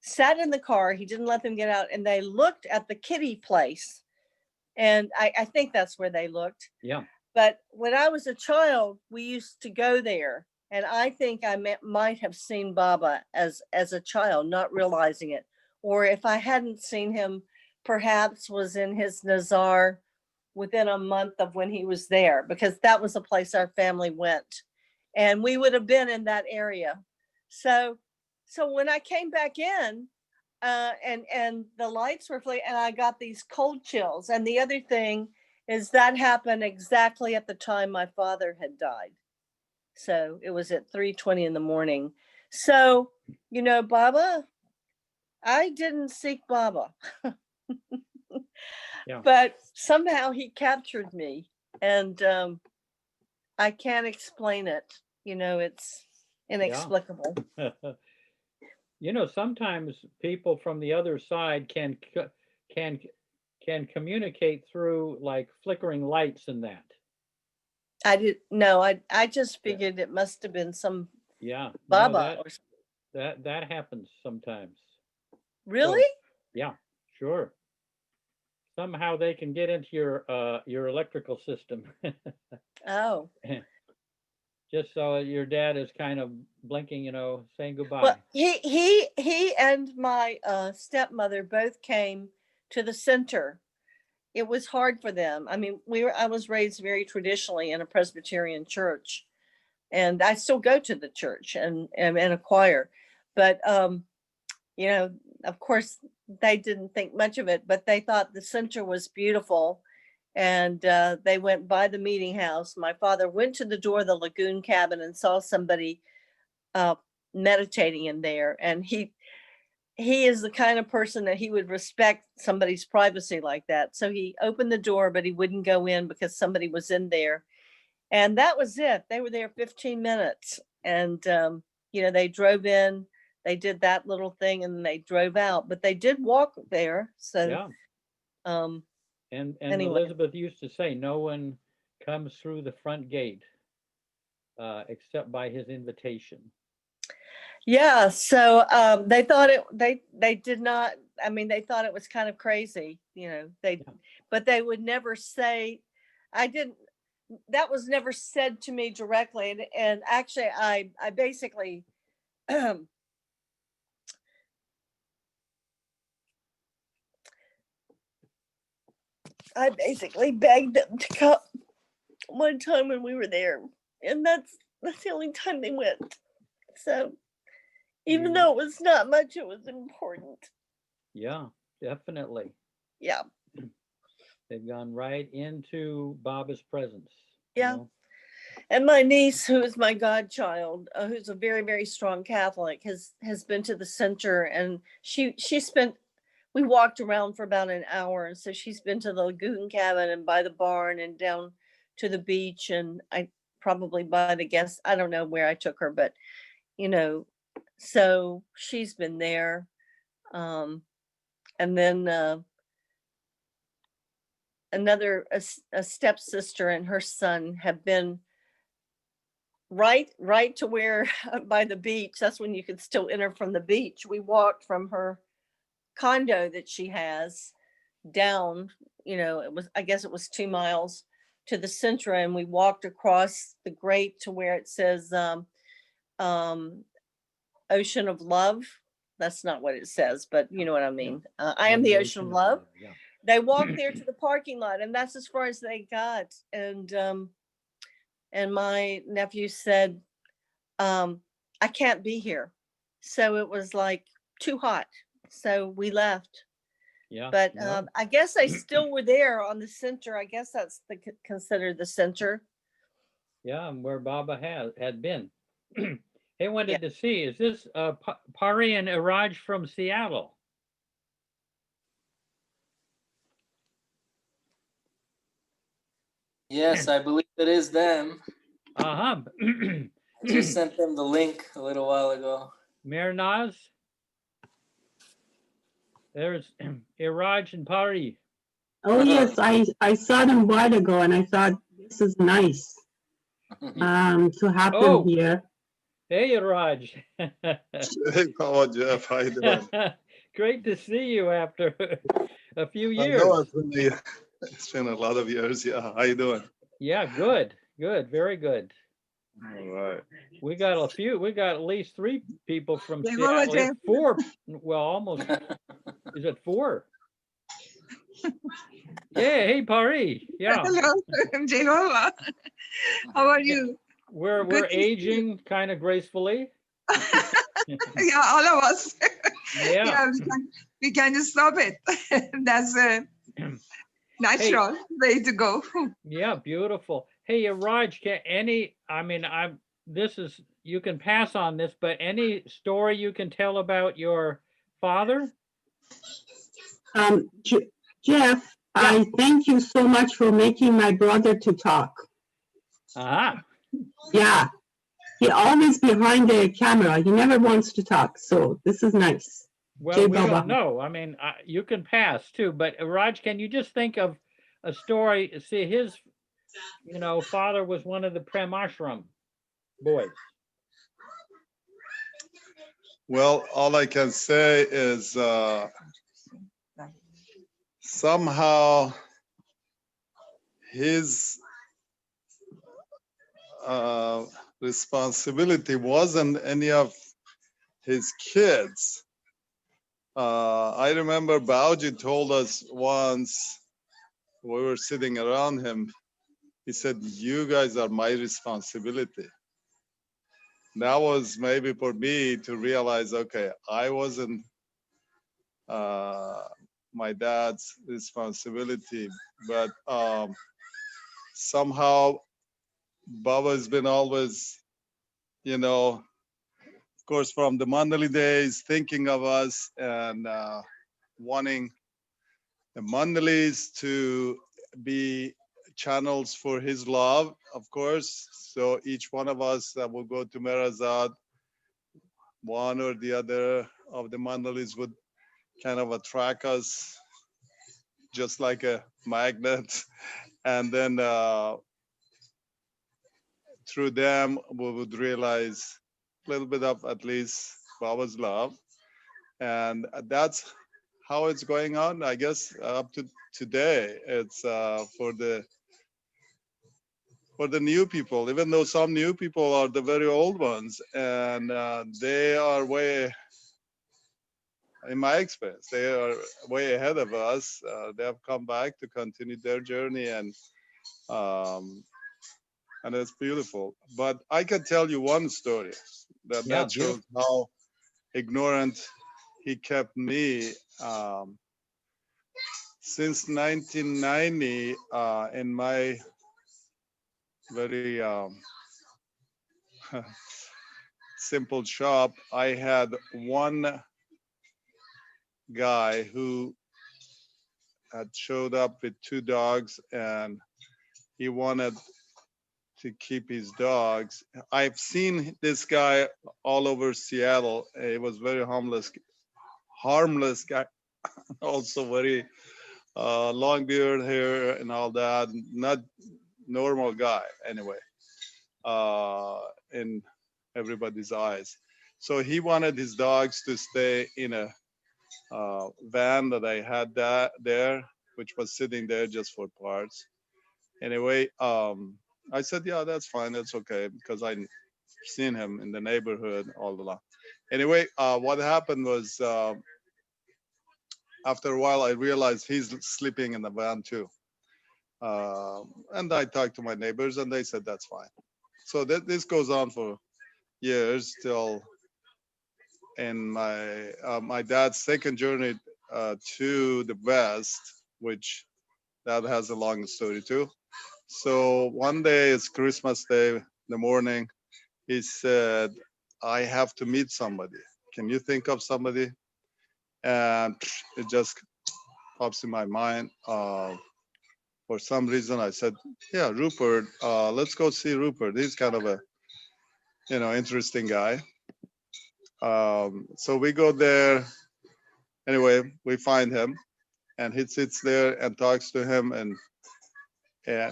sat in the car. He didn't let them get out, and they looked at the kiddie place. And I think that's where they looked. Yeah. But when I was a child, we used to go there. And I think I might have seen Baba as a child, not realizing it. Or if I hadn't seen him, perhaps was in his Nazar within a month of when he was there, because that was a place our family went. And we would have been in that area. So when I came back in, and the lights were flickering, and I got these cold chills. And the other thing is that happened exactly at the time my father had died. So it was at 3:20 in the morning. So, Baba, I didn't seek Baba. Yeah. But somehow he captured me, and I can't explain it. It's inexplicable. Sometimes people from the other side can communicate through like flickering lights and that. I just figured it must have been some Yeah. Baba. That happens sometimes. Really? Yeah, sure. Somehow they can get into your electrical system. Oh. Just so your dad is kind of blinking, saying goodbye. Well, he and my stepmother both came to the center. It was hard for them. I mean, I was raised very traditionally in a Presbyterian church, and I still go to the church and a choir. But of course, they didn't think much of it, but they thought the center was beautiful. And they went by the meeting house. My father went to the door of the lagoon cabin and saw somebody meditating in there. And he is the kind of person that he would respect somebody's privacy like that. So he opened the door, but he wouldn't go in because somebody was in there. And that was it. They were there 15 minutes. And, they drove in, they did that little thing, and they drove out. But they did walk there. So, yeah. And anyway. Elizabeth used to say, no one comes through the front gate except by his invitation. Yeah. So they thought they did not. I mean, they thought it was kind of crazy, but they would never say. That was never said to me directly. And actually, I basically. I basically begged them to come one time when we were there, and that's the only time they went. So even though it was not much, it was important. Yeah, definitely. Yeah. They've gone right into Baba's presence. Yeah. And my niece, who is my godchild, who's a very, very strong Catholic, has been to the center, and we walked around for about an hour. And so she's been to the lagoon cabin and by the barn and down to the beach. And I probably by the guest, I don't know where I took her, but, so she's been there. And then a stepsister and her son have been right to where by the beach. That's when you could still enter from the beach. We walked from her condo that she has down, I guess it was 2 miles to the center, and we walked across the grate to where it says Ocean of Love. That's not what it says, but you know what I mean. I am the ocean of love. Yeah. They walked there to the parking lot, and that's as far as they got. And my nephew said, I can't be here. So it was like too hot. So we left. Yeah. But no. I guess they still were there on the center. I guess that's considered the center. Yeah, and where Baba had been. Hey, wanted Yeah. to see, is this Pari and Iraj from Seattle? Yes, I believe it is them. Uh-huh. I just sent them the link a little while ago. Mirnaz? There's Iraj and Pari. Oh yes, I saw them a while ago, and I thought this is nice to have them here. Hey, Iraj. Hey, Papa Jeff, how you doing? Great to see you after a few I years. know it's been a lot of years. Yeah, how you doing? Yeah, good, very good. All right. We got at least 3 people from Hey, Mama Seattle. Jeff. 4, well, almost. Is it 4? Yeah, hey, Pari. Yeah. Hello, Jehovah. How are you? We're Good to see aging kind of gracefully. Yeah, all of us. Yeah. We can stop it. That's a natural way to go. Yeah, beautiful. Hey, Raj, you can pass on this, but any story you can tell about your father? Jeff, I thank you so much for making my brother to talk. Yeah, he always behind the camera. He never wants to talk, so this is nice. Well, we don't know. I mean, you can pass too, but Raj, can you just think of a story? See, his, father was one of the Prem Ashram boys. Well, all I can say is somehow his responsibility wasn't any of his kids. I remember Bauji told us once, we were sitting around him, he said, "You guys are my responsibility." That was maybe for me to realize, okay, I wasn't my dad's responsibility, but somehow Baba's been always, of course, from the Mandali days, thinking of us and wanting the Mandalis to be channels for his love, of course. So each one of us that will go to Merazad, one or the other of the Mandalis would kind of attract us just like a magnet. And then through them, we would realize a little bit of at least Baba's love. And that's how it's going on, I guess, up to today. It's for the new people, even though some new people are the very old ones, and they are way, in my experience, they are way ahead of us. They have come back to continue their journey, and it's beautiful. But I can tell you one story that shows how ignorant he kept me. Since 1990, in my very simple shop, I had one guy who had showed up with 2 dogs, and he wanted to keep his dogs. I've seen this guy all over Seattle. He was very harmless guy, also very long beard hair and all that, not normal guy anyway, in everybody's eyes. So he wanted his dogs to stay in a van that I had there, which was sitting there just for parts. Anyway, I said, yeah, that's fine, that's okay, because I'd seen him in the neighborhood all along. Anyway, what happened was, after a while, I realized he's sleeping in the van too. And I talked to my neighbors, and they said, that's fine. So this goes on for years till in my dad's second journey to the west, which that has a long story too. So one day, it's Christmas Day in the morning, he said, I have to meet somebody. Can you think of somebody? And it just pops in my mind. For some reason, I said, yeah, Rupert, let's go see Rupert. He's kind of a, interesting guy. So we go there. Anyway, we find him, and he sits there and talks to him, and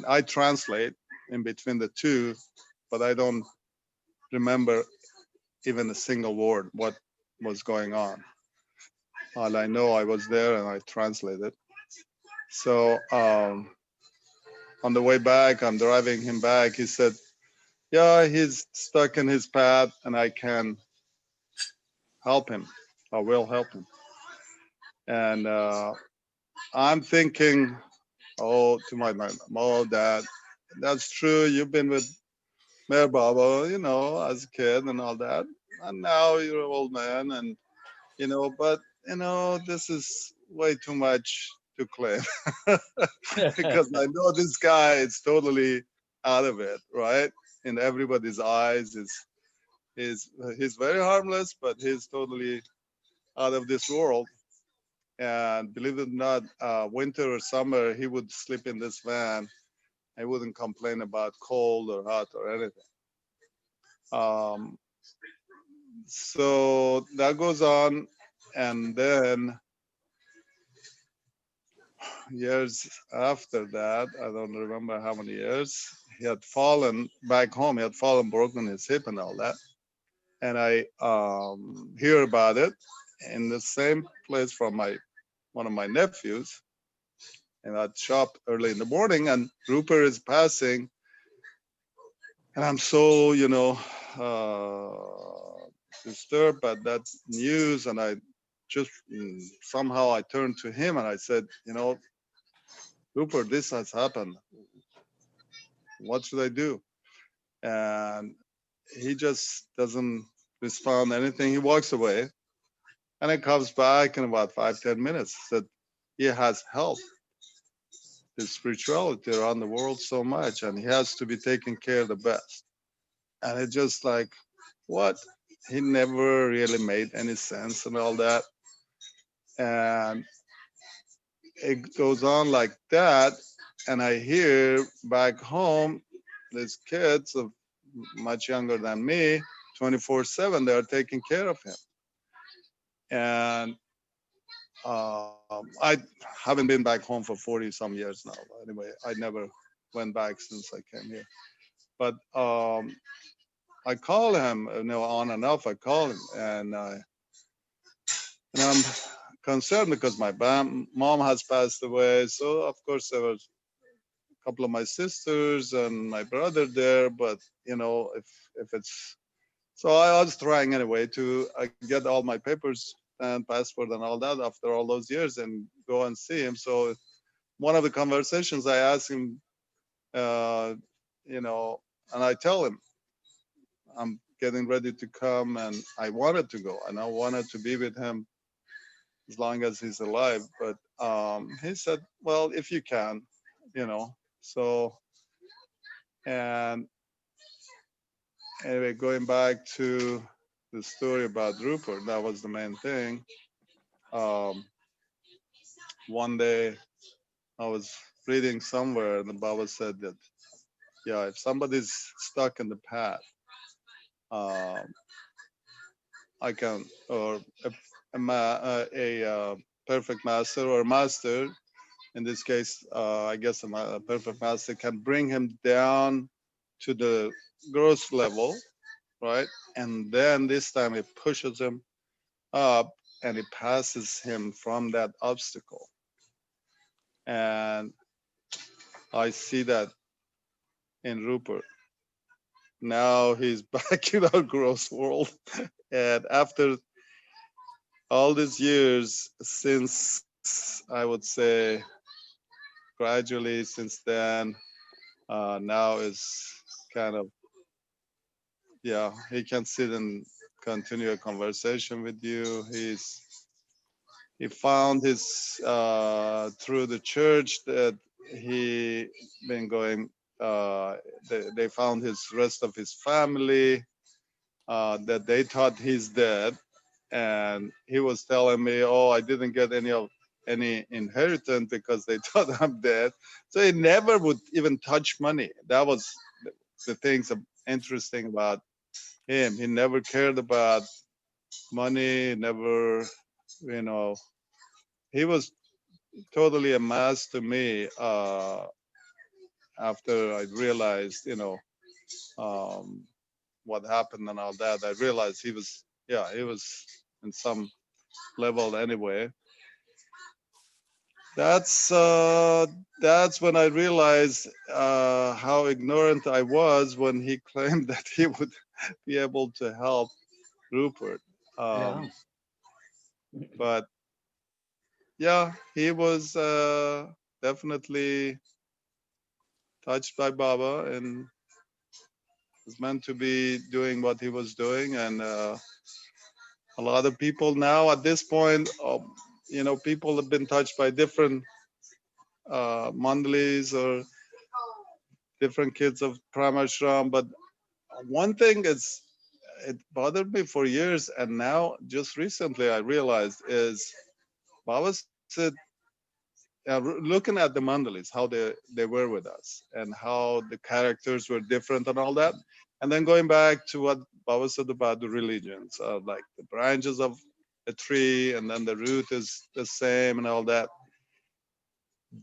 I translate in between the two, but I don't remember even a single word what was going on. All I know, I was there and I translated. So on the way back, I'm driving him back. He said, yeah, he's stuck in his path and I can help him. I will help him. And I'm thinking, oh, to my mom, oh, Dad, that's true. You've been with Mayor Baba, as a kid and all that. And now you're an old man and, but, this is way too much to claim because I know this guy is totally out of it, right? In everybody's eyes, he's very harmless, but he's totally out of this world. And believe it or not, winter or summer, he would sleep in this van. He wouldn't complain about cold or hot or anything. So that goes on. And then years after that, I don't remember how many years, he had fallen back home. He had fallen, broken his hip and all that. And I hear about it in the same place from one of my nephews. And I'd shop early in the morning and Rupert is passing. And I'm so, disturbed by that news. And I just somehow I turned to him and I said, Rupert, this has happened. What should I do? And he just doesn't respond anything. He walks away and he comes back in about 5-10 minutes. Said he has helped his spirituality around the world so much and he has to be taken care of the best. And it's just like, what? He never really made any sense and all that. And it goes on like that. And I hear back home, these kids of much younger than me, 24/7, they are taking care of him. And I haven't been back home for 40 some years now. Anyway, I never went back since I came here. But I call him, on and off. I call him, and I'm concerned because my mom has passed away. So of course there was a couple of my sisters and my brother there. But if it's so, I was trying anyway to get all my papers and passport and all that after all those years and go and see him. So one of the conversations I asked him, and I tell him, I'm getting ready to come and I wanted to go and I wanted to be with him as long as he's alive. But he said, well, if you can, so, and anyway, going back to the story about Rupert, that was the main thing. One day I was reading somewhere and the Baba said that, yeah, if somebody's stuck in the path, I can, or a perfect master or master, in this case, I guess a perfect master can bring him down to the gross level, right? And then this time it pushes him up and it passes him from that obstacle. And I see that in Rupert. Now he's back in our gross world. And after all these years, since I would say gradually since then, now is kind of, yeah, he can sit and continue a conversation with you. he found his through the church that he been going. They found his rest of his family that they thought he's dead, and he was telling me, "Oh, I didn't get any inheritance because they thought I'm dead." So he never would even touch money. That was the things interesting about him. He never cared about money. Never, you know, he was totally a mass to me. After I realized, um, what happened and all that, I realized he was, yeah, he was in some level anyway. That's when I realized how ignorant I was when he claimed that he would be able to help Rupert. Yeah. But yeah, he was definitely touched by Baba and was meant to be doing what he was doing. And a lot of people now at this point, people have been touched by different mandalis or different kids of Pramashram. But one thing it bothered me for years, and now just recently I realized is Baba said, looking at the mandalis, how they were with us and how the characters were different and all that. And then going back to what Baba said about the religions, like the branches of a tree and then the root is the same and all that.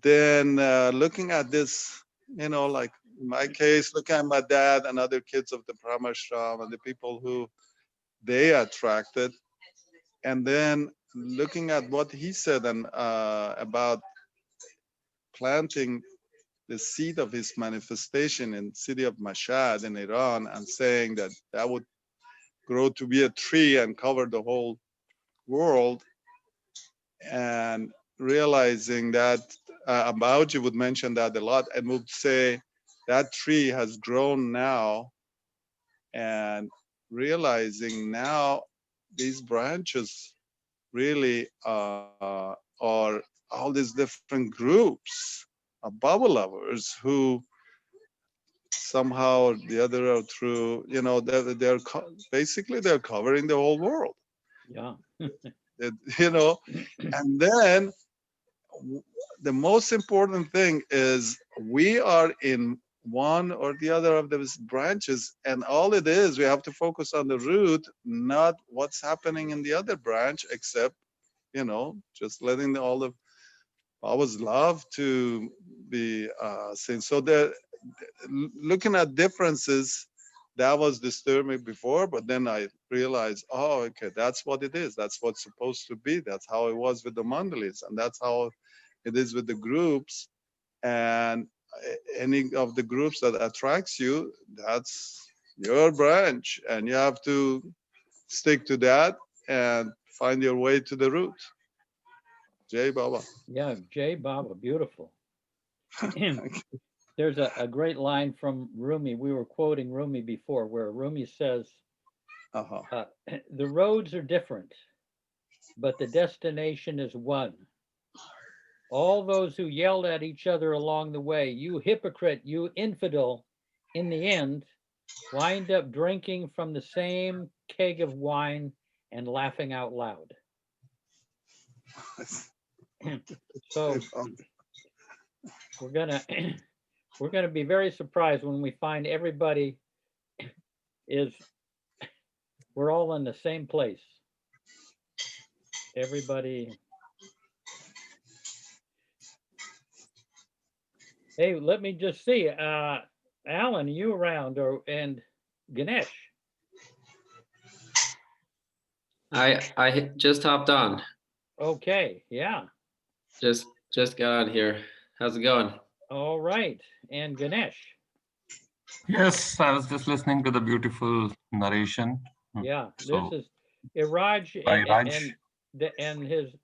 Then looking at this, like in my case, looking at my dad and other kids of the Pramashram and the people who they attracted, and then looking at what he said and about planting the seed of his manifestation in city of Mashhad in Iran and saying that that would grow to be a tree and cover the whole world, and realizing that Ambauji would mention that a lot and would say that tree has grown now, and realizing now these branches really are all these different groups of Baba lovers who somehow or the other are through, basically they're covering the whole world. Yeah. And then the most important thing is we are in one or the other of those branches, and all it is, we have to focus on the root, not what's happening in the other branch, except, just letting all of Baba's love to be seen. So looking at differences, that was disturbing before, but then I realized, oh, okay, that's what it is. That's what's supposed to be. That's how it was with the mandalis, and that's how it is with the groups. And any of the groups that attracts you, that's your branch, and you have to stick to that and find your way to the root. Jai Baba. Yeah, Jai Baba, beautiful. There's a great line from Rumi. We were quoting Rumi before, where Rumi says, the roads are different, but the destination is one. All those who yelled at each other along the way, you hypocrite, you infidel, in the end, wind up drinking from the same keg of wine and laughing out loud. So we're gonna be very surprised when we find everybody we're all in the same place. Everybody. Hey, let me just see. Alan, are you around, and Ganesh? I just hopped on. Okay, yeah. Just got on here. How's it going? All right, and Ganesh. Yes, I was just listening to the beautiful narration. Yeah, So, this is Iraj and his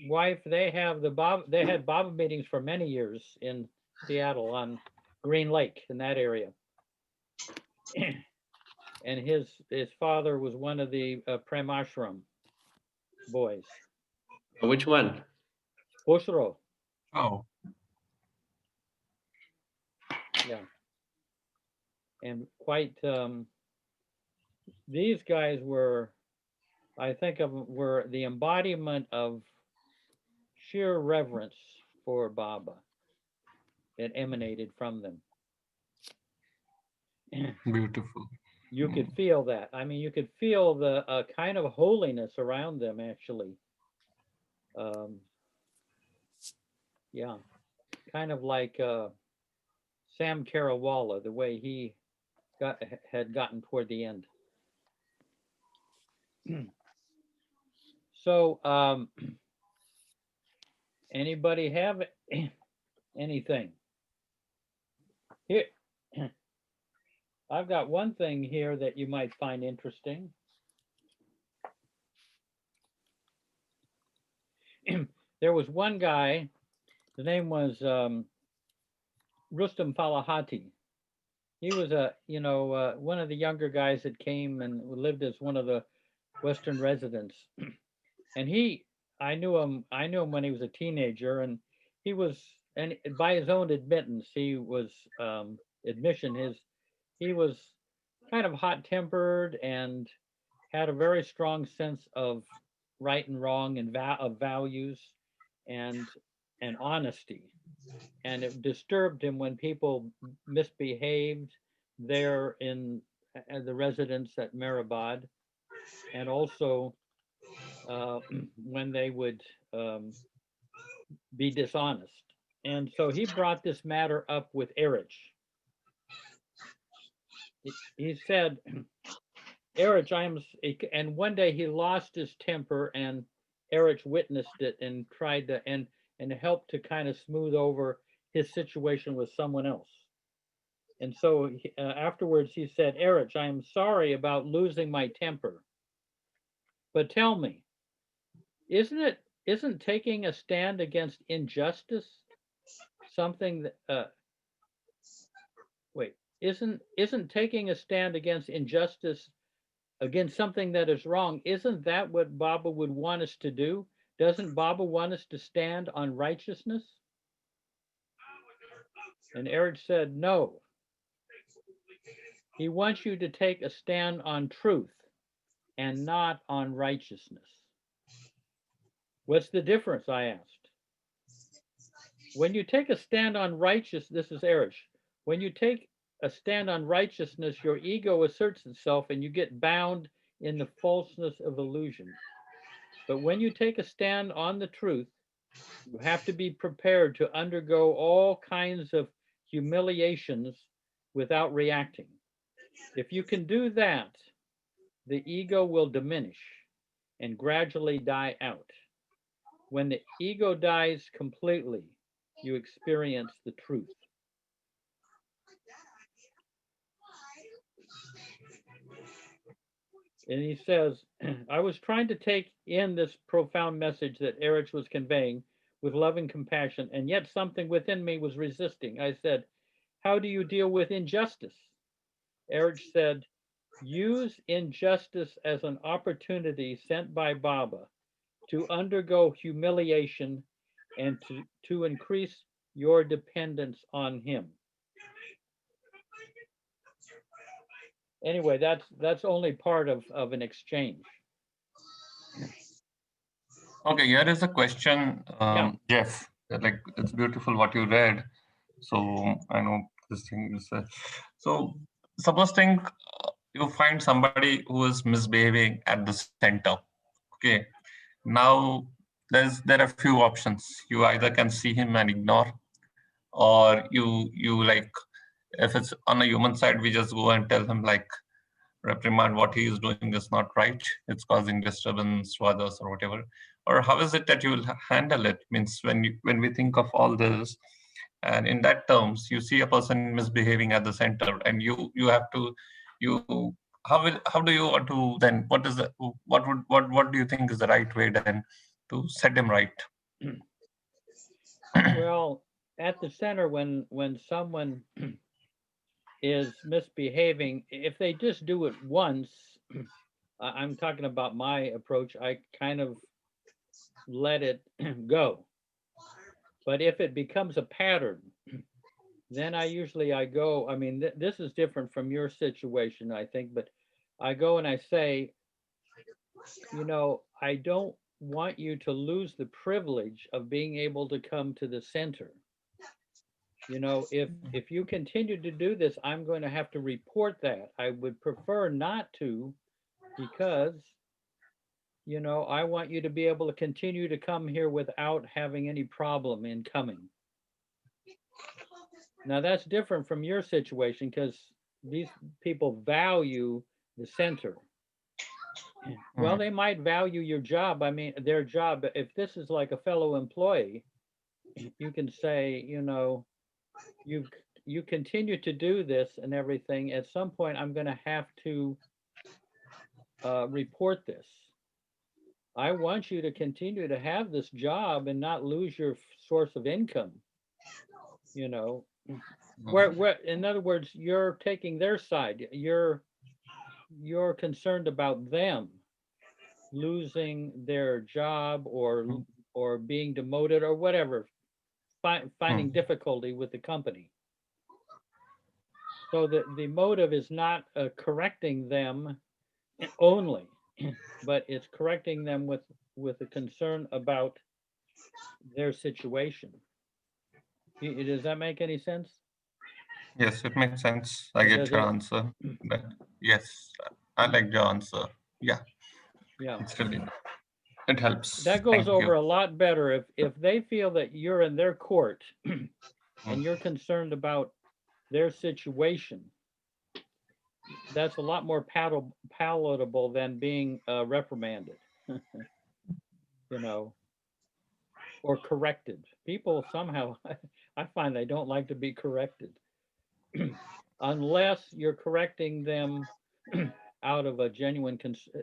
wife. They have they had Baba meetings for many years in Seattle on Green Lake in that area. And his father was one of the Prem Ashram boys. Which one? Khosrow. Oh, Yeah. And quite, these guys were, I think of them, were the embodiment of sheer reverence for Baba. It emanated from them. beautiful. You could feel that. I mean, you could feel the kind of holiness around them, actually. Yeah, kind of like Sam Carawala, the way he had gotten toward the end. So, anybody have anything? Here, I've got one thing here that you might find interesting. There was one guy, his name was Rustam Falahati. He was one of the younger guys that came and lived as one of the Western residents. And I knew him when he was a teenager, and he was, and by his own admittance, he was he was kind of hot-tempered and had a very strong sense of right and wrong and of values and honesty. And it disturbed him when people misbehaved there in the residence at Mehrabad, and also when they would be dishonest. And so he brought this matter up with Erich. He said, Erich, and one day he lost his temper, and Erich witnessed it and tried to, and helped to kind of smooth over his situation with someone else. And so afterwards he said, Erich, I am sorry about losing my temper. But tell me, isn't taking a stand against injustice something that, isn't taking a stand against injustice, against something that is wrong, isn't that what Baba would want us to do? Doesn't Baba want us to stand on righteousness? And Erich said, no. He wants you to take a stand on truth and not on righteousness. What's the difference, I asked. When you take a stand on righteousness, this is Erich, when you take a stand on righteousness, your ego asserts itself and you get bound in the falseness of illusion. But when you take a stand on the truth, you have to be prepared to undergo all kinds of humiliations without reacting. If you can do that, the ego will diminish and gradually die out. When the ego dies completely, you experience the truth. And he says, I was trying to take in this profound message that Erich was conveying with loving compassion, and yet something within me was resisting. I said, how do you deal with injustice? Erich said, use injustice as an opportunity sent by Baba to undergo humiliation and to increase your dependence on him. Anyway, that's only part of an exchange. Okay, here is a question, Jeff. Like, it's beautiful what you read. So I know this thing is. So suppose you find somebody who is misbehaving at the center. Okay, now there are a few options. You either can see him and ignore, or you like, if it's on a human side, we just go and tell him, like, reprimand what he is doing is not right, it's causing disturbance to others or whatever. Or how is it that you will handle it? Means when we think of all this, and in that terms, you see a person misbehaving at the center, and you have to, how do you want to then, what do you think is the right way then to set him right? Well, at the center, when someone is misbehaving, if they just do it once, I'm talking about my approach, I kind of let it go. But if it becomes a pattern, then I go, I mean, this is different from your situation, I think, but I go and I say, you know, I don't want you to lose the privilege of being able to come to the center. You know, if you continue to do this, I'm going to have to report that. I would prefer not to, because, you know, I want you to be able to continue to come here without having any problem in coming. Now that's different from your situation, because these people value the center. Well, they might value your job. I mean, their job. If this is like a fellow employee, you can say, you know, you continue to do this and everything. At some point, I'm going to have to report this. I want you to continue to have this job and not lose your source of income. You know, where in other words, you're taking their side. You're concerned about them losing their job or being demoted or whatever, finding difficulty with the company. So the motive is not correcting them only, but it's correcting them with a concern about their situation. Does that make any sense? Yes, it makes sense. I get your answer. But yes, I like your answer. Yeah. Yeah. It helps. That goes Thank over you. a lot better if they feel that you're in their court and you're concerned about their situation. That's a lot more palatable than being reprimanded, you know, or corrected. People somehow, I find they don't like to be corrected unless you're correcting them out of a genuine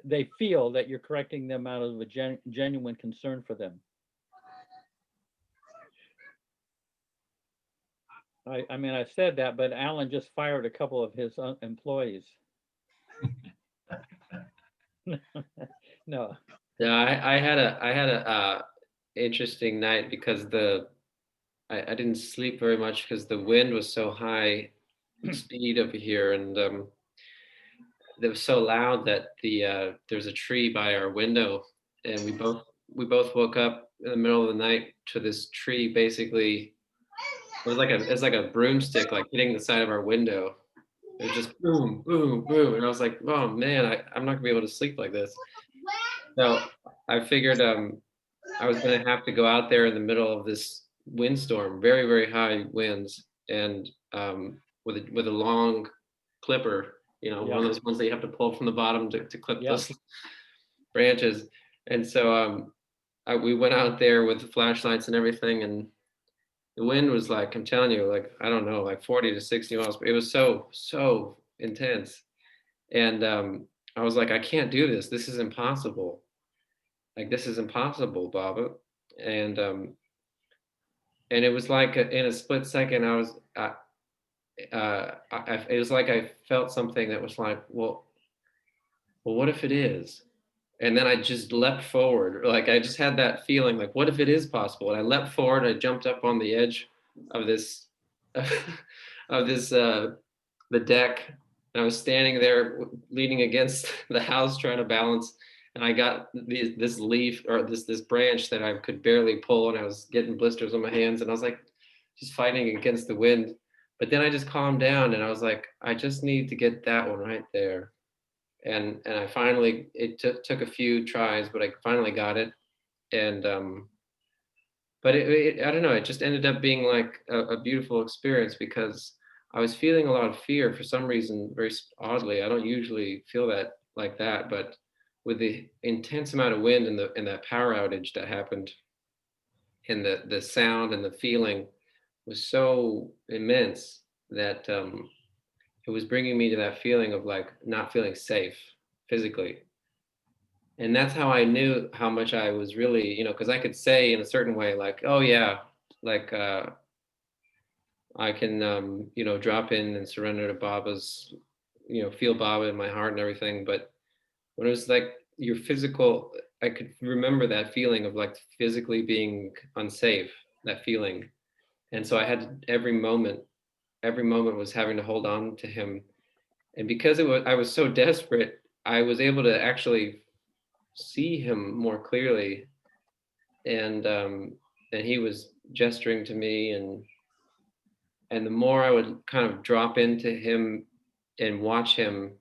they feel that you're correcting them out of a genuine concern for them. I mean, I said that, but Alan just fired a couple of his employees. No. Yeah, I had a interesting night because I didn't sleep very much because the wind was so high speed over here, and it was so loud that there's a tree by our window, and we both woke up in the middle of the night to this tree. Basically, it's like a broomstick like hitting the side of our window. It was just boom, boom, boom, and I was like, oh man, I'm not gonna be able to sleep like this. So I figured I was gonna have to go out there in the middle of this windstorm, very, very high winds, and with a long clipper, you know, one of those ones that you have to pull from the bottom to clip those branches. And so we went out there with the flashlights and everything, and the wind was like, I'm telling you, like, I don't know, like 40 to 60 miles. It was so intense. And I was like, I can't do this. This is impossible. Like, this is impossible, Baba. And it was like in a split second, it was like I felt something that was like, well, what if it is? And then I just leapt forward. Like, I just had that feeling, like, what if it is possible? And I leapt forward. I jumped up on the edge of this, the deck. And I was standing there leaning against the house, trying to balance. And I got this leaf or this branch that I could barely pull, and I was getting blisters on my hands. And I was like, just fighting against the wind. But then I just calmed down, and I was like, I just need to get that one right there. And I finally, it took a few tries, but I finally got it. And but I don't know, it just ended up being like a beautiful experience, because I was feeling a lot of fear for some reason, very oddly. I don't usually feel that like that, but with the intense amount of wind and that power outage that happened, and the sound and the feeling was so immense that it was bringing me to that feeling of like not feeling safe physically. And that's how I knew how much I was really, you know, because I could say in a certain way, like, oh yeah, like I can, you know, drop in and surrender to Baba's, you know, feel Baba in my heart and everything. But when it was like your physical, I could remember that feeling of like physically being unsafe, that feeling. And so I had to, every moment was having to hold on to him. And because I was so desperate, I was able to actually see him more clearly. And he was gesturing to me, and the more I would kind of drop into him and watch him,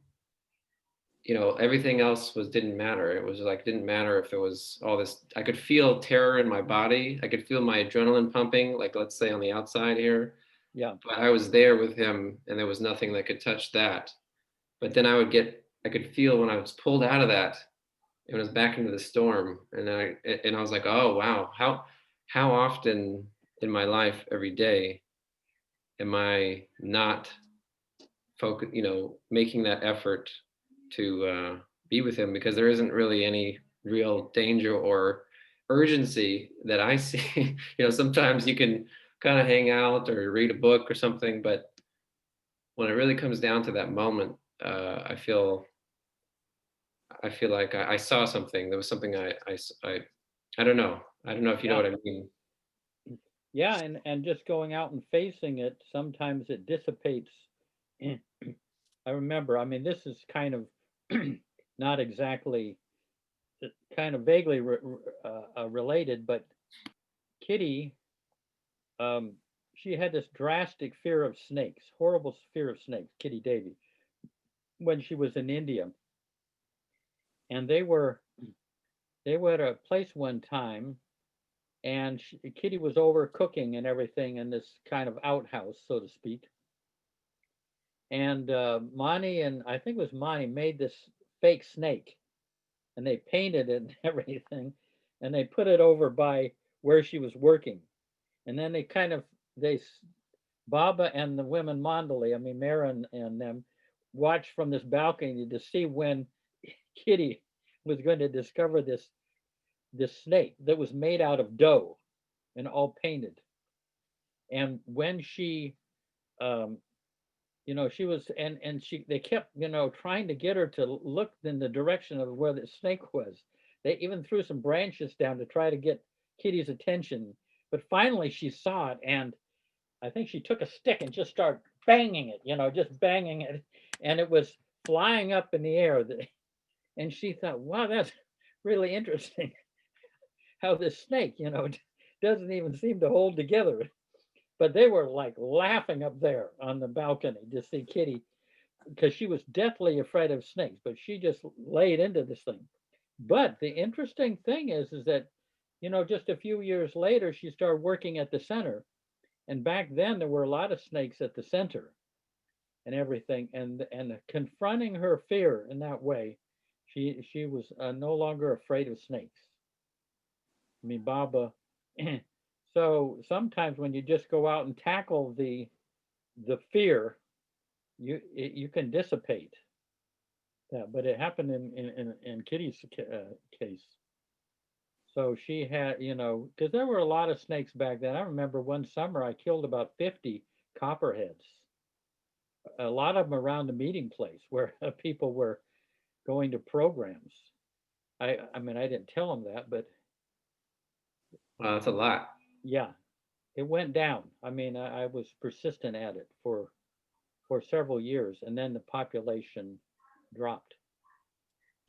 everything else didn't matter. It was like, didn't matter if it was all this, I could feel terror in my body. I could feel my adrenaline pumping, like, let's say on the outside here. Yeah. But I was there with him, and there was nothing that could touch that. But then I could feel when I was pulled out of that, it was back into the storm. And I was like, oh, wow, how often in my life every day am I not making that effort to be with him, because there isn't really any real danger or urgency that I see. Sometimes you can kind of hang out or read a book or something, but when it really comes down to that moment, I feel like I saw something. There was something I don't know. I don't know if you know what I mean. Yeah, and just going out and facing it, sometimes it dissipates. I remember, I mean, this is kind of not exactly, kind of vaguely related, but Kitty, she had this drastic fear of snakes, horrible fear of snakes, Kitty Davy, when she was in India. And they were at a place one time, and Kitty was over cooking and everything in this kind of outhouse, so to speak. And Monty, and I think it was Monty, made this fake snake, and they painted it and everything, and they put it over by where she was working. And then Baba and the women Mandali, I mean, Mara and them, watched from this balcony to see when Kitty was going to discover this snake that was made out of dough and all painted. And when she, she was, and they kept, trying to get her to look in the direction of where the snake was. They even threw some branches down to try to get Kitty's attention. But finally she saw it, and I think she took a stick and just started banging it, just banging it. And it was flying up in the air. And she thought, wow, that's really interesting how this snake, doesn't even seem to hold together. But they were like laughing up there on the balcony to see Kitty, because she was deathly afraid of snakes, but she just laid into this thing. But the interesting thing is that, just a few years later, she started working at the center. And back then there were a lot of snakes at the center and everything. And confronting her fear in that way, she was no longer afraid of snakes. I mean, Baba. So sometimes when you just go out and tackle the fear, you can dissipate that. But it happened in Kitty's case. So she had, because there were a lot of snakes back then. I remember one summer I killed about 50 copperheads. A lot of them around the meeting place where people were going to programs. I mean, I didn't tell them that, but Wow, that's a lot. yeah, it went down. I mean, I was persistent at it for several years, and then the population dropped.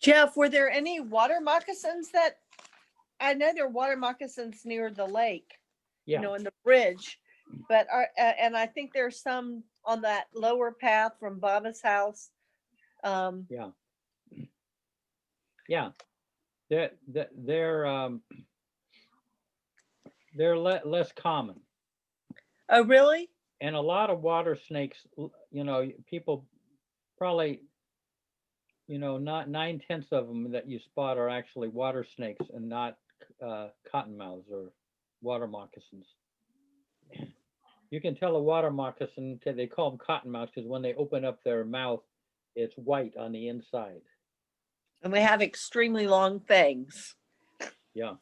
Jeff, were there any water moccasins that, I know there are water moccasins near the lake, Yeah. in the bridge, but and I think there's some on that lower path from Baba's house. Yeah. Yeah. They're less common. Oh, really? And a lot of water snakes, people probably, not 9/10 of them that you spot are actually water snakes and not cottonmouths or water moccasins. You can tell a water moccasin, they call them cottonmouths because when they open up their mouth, it's white on the inside. And they have extremely long fangs. Yeah.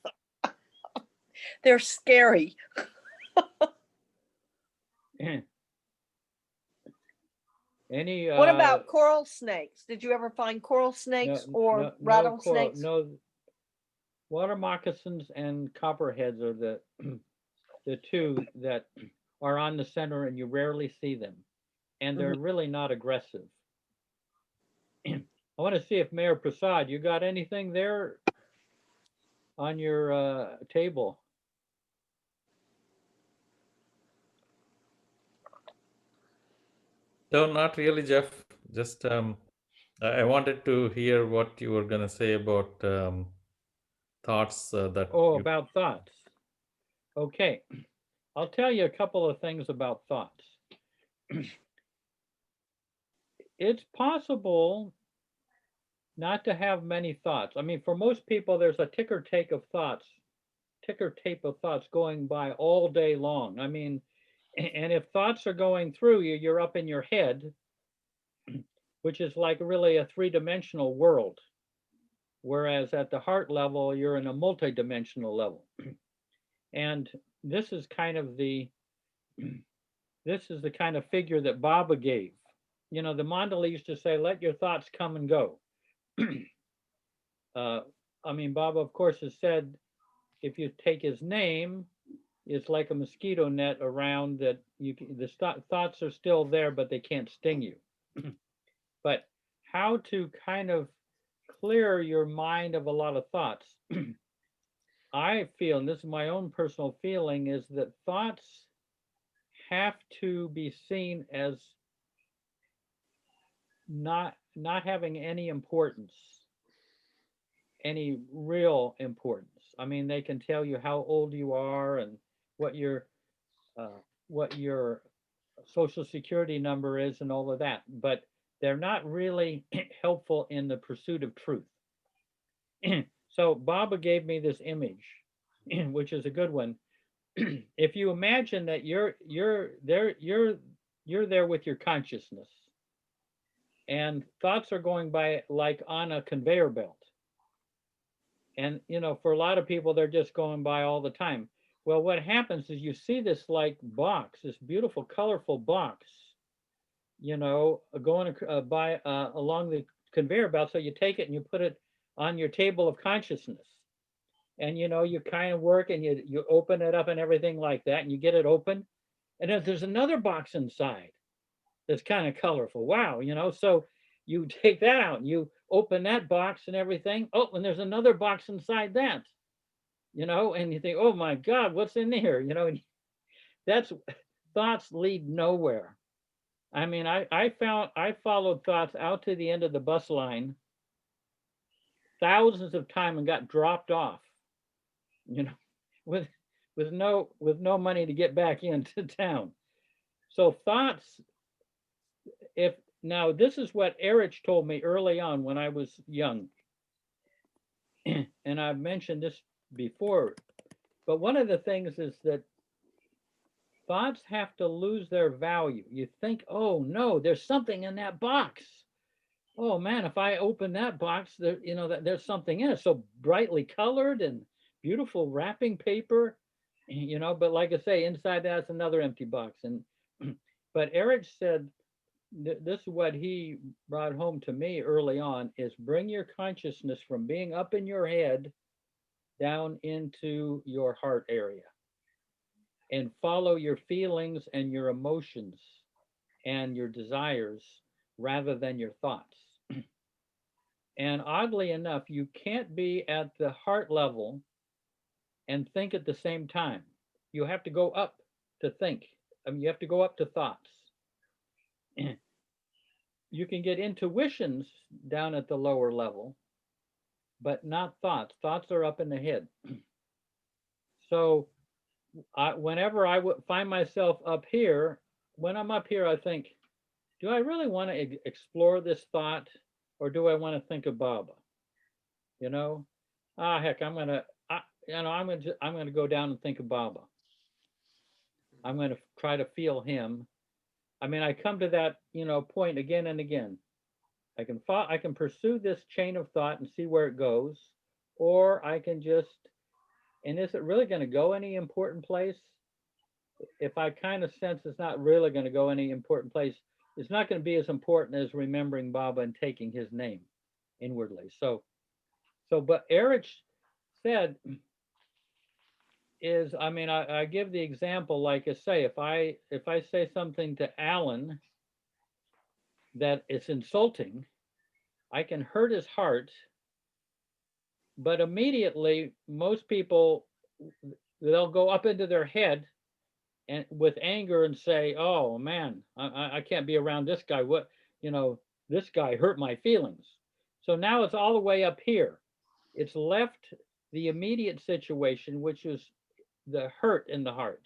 They're scary. What about coral snakes? Did you ever find coral snakes or rattlesnakes? No, water moccasins and copperheads are the the two that are on the center, and you rarely see them, and they're really not aggressive. I want to see if Mayor Prasad, you got anything there on your table? No, not really, Jeff. Just I wanted to hear what you were going to say about thoughts that Oh, you. about thoughts. Okay, I'll tell you a couple of things about thoughts. It's possible not to have many thoughts. I mean, for most people, there's a ticker tape of thoughts going by all day long. I mean, and if thoughts are going through you, you're up in your head, which is like really a three-dimensional world. Whereas at the heart level, you're in a multi-dimensional level. And this is kind of the kind of figure that Baba gave. You know, the mandala used to say, let your thoughts come and go. I mean, Baba, of course, has said, if you take his name, it's like a mosquito net around that the thoughts are still there, but they can't sting you. But how to kind of clear your mind of a lot of thoughts. I feel, and this is my own personal feeling, is that thoughts have to be seen as not having any importance, any real importance. I mean, they can tell you how old you are and what your social security number is and all of that, but they're not really helpful in the pursuit of truth. So Baba gave me this image, which is a good one. If you imagine that you're there with your consciousness, and thoughts are going by like on a conveyor belt. And you know, for a lot of people, they're just going by all the time. Well, what happens is you see this like box, this beautiful, colorful box, you know, going by along the conveyor belt. So you take it and you put it on your table of consciousness. And you know, you kind of work and you open it up and everything like that, and you get it open. And then there's another box inside that's kind of colorful. Wow, you know, so you take that out and you open that box and everything. Oh, and there's another box inside that, you know, and you think, oh my God, what's in here? You know, that's thoughts lead nowhere. I mean, I followed thoughts out to the end of the bus line thousands of times and got dropped off, you know, with no money to get back into town. So thoughts, now this is what Erich told me early on when I was young, and I've mentioned this before, but one of the things is that thoughts have to lose their value. You think, oh no, there's something in that box. Oh man, if I open that box, there, you know, there's something in it, so brightly colored and beautiful wrapping paper, you know. But like I say, inside that's another empty box. And but Erich said, this is what he brought home to me early on, is bring your consciousness from being up in your head down into your heart area and follow your feelings and your emotions and your desires rather than your thoughts. And oddly enough, you can't be at the heart level and think at the same time. You have to go up to think. I mean, you have to go up to thoughts. You can get intuitions down at the lower level, but not thoughts. Thoughts are up in the head. So whenever I would find myself up here, when I'm up here, I think, do I really want to explore this thought, or do I want to think of Baba? You know, heck, I'm gonna go down and think of Baba. I'm gonna try to feel him. I mean, I come to that, you know, point again and again. I can pursue this chain of thought and see where it goes, or I can just, and is it really going to go any important place? If I kind of sense it's not really going to go any important place, it's not going to be as important as remembering Baba and taking his name inwardly. But Erich said is, I mean, I give the example, like I say, if I say something to Alan that is insulting, I can hurt his heart, but immediately most people, they'll go up into their head and with anger and say, oh man, I can't be around this guy. What, you know, this guy hurt my feelings. So now it's all the way up here. It's left the immediate situation, which is the hurt in the heart.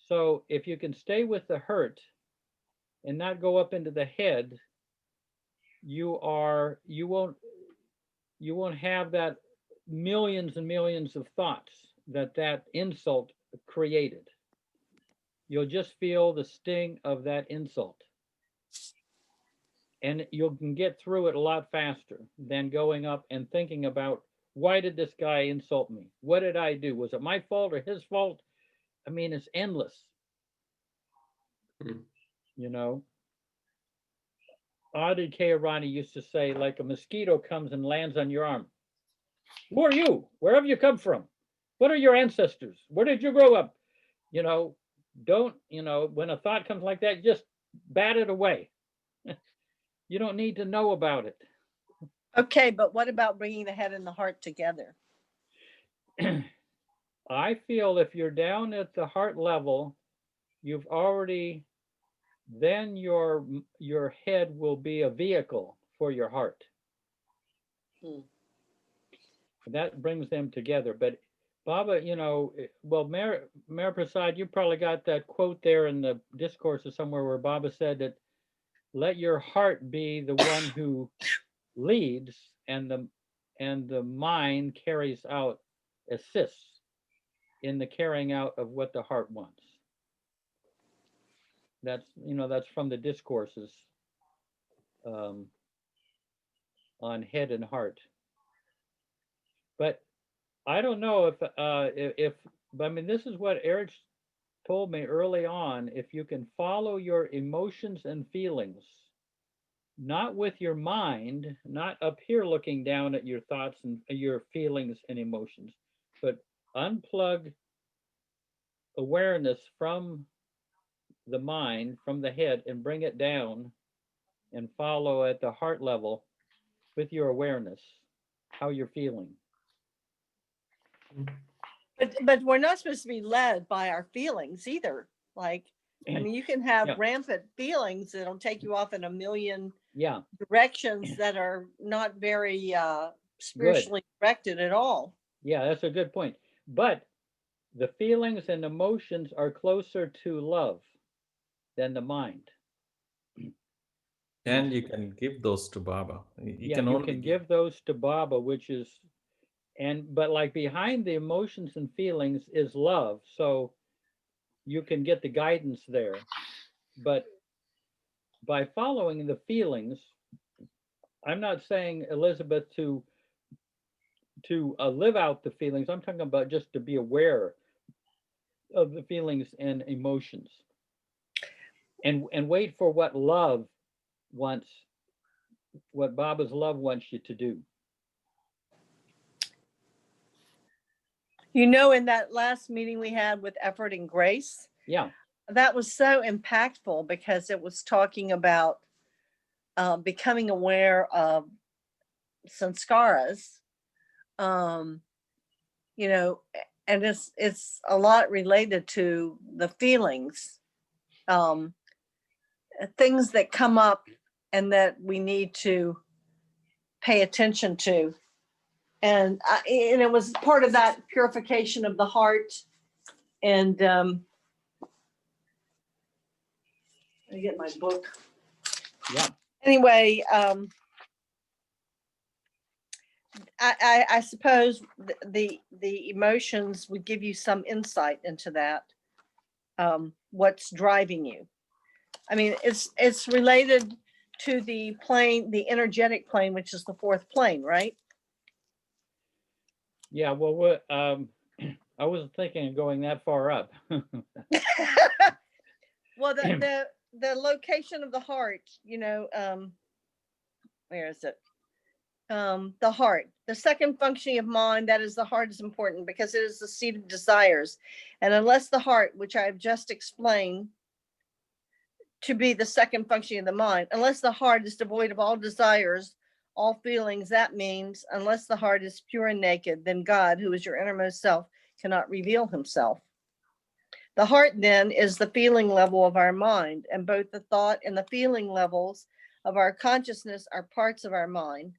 So if you can stay with the hurt and not go up into the head, you won't have that millions and millions of thoughts that insult created. You'll just feel the sting of that insult. And you can get through it a lot faster than going up and thinking about, why did this guy insult me? What did I do? Was it my fault or his fault? I mean, it's endless. You know, Adi Keirani used to say, like a mosquito comes and lands on your arm. Who are you? Where have you come from? What are your ancestors? Where did you grow up? You know, don't, you know, when a thought comes like that, just bat it away. You don't need to know about it. Okay, but what about bringing the head and the heart together? I feel if you're down at the heart level, you've already, then your head will be a vehicle for your heart. That brings them together. But Baba, you know, well, Mayor Prasad, you probably got that quote there in the discourses somewhere where Baba said that let your heart be the one who leads and the mind carries out, assists in the carrying out of what the heart wants. That's, you know, that's from the discourses on head and heart. But I don't know if I mean, this is what Eric told me early on. If you can follow your emotions and feelings, not with your mind, not up here looking down at your thoughts and your feelings and emotions, but unplug awareness from the mind, from the head, and bring it down and follow at the heart level with your awareness, how you're feeling. But we're not supposed to be led by our feelings either. Like, I mean, you can have rampant feelings that'll take you off in a million directions that are not very spiritually directed at all. Yeah, that's a good point. But the feelings and emotions are closer to love than the mind. And you can give those to Baba. You can give those to Baba, which is, but like behind the emotions and feelings is love. So you can get the guidance there. But by following the feelings, I'm not saying, Elizabeth, to live out the feelings. I'm talking about just to be aware of the feelings and emotions, and wait for what love wants, what Baba's love wants you to do. You know, in that last meeting we had with Effort and Grace, that was so impactful because it was talking about becoming aware of sanskaras, you know, and it's a lot related to the feelings, things that come up and that we need to pay attention to. And it was part of that purification of the heart. And I get my book. Anyway, I suppose the emotions would give you some insight into that. What's driving you? I mean, it's related to the plane, the energetic plane, which is the fourth plane, right? Yeah, well, I wasn't thinking of going that far up. Well, the location of the heart, you know, where is it? the heart. The second functioning of mind, that is the heart, is important because it is the seat of desires. And unless the heart, which I have just explained to be the second functioning of the mind, unless the heart is devoid of all desires, all feelings, that means unless the heart is pure and naked, then God, who is your innermost self, cannot reveal himself. The heart then is the feeling level of our mind, and both the thought and the feeling levels of our consciousness are parts of our mind,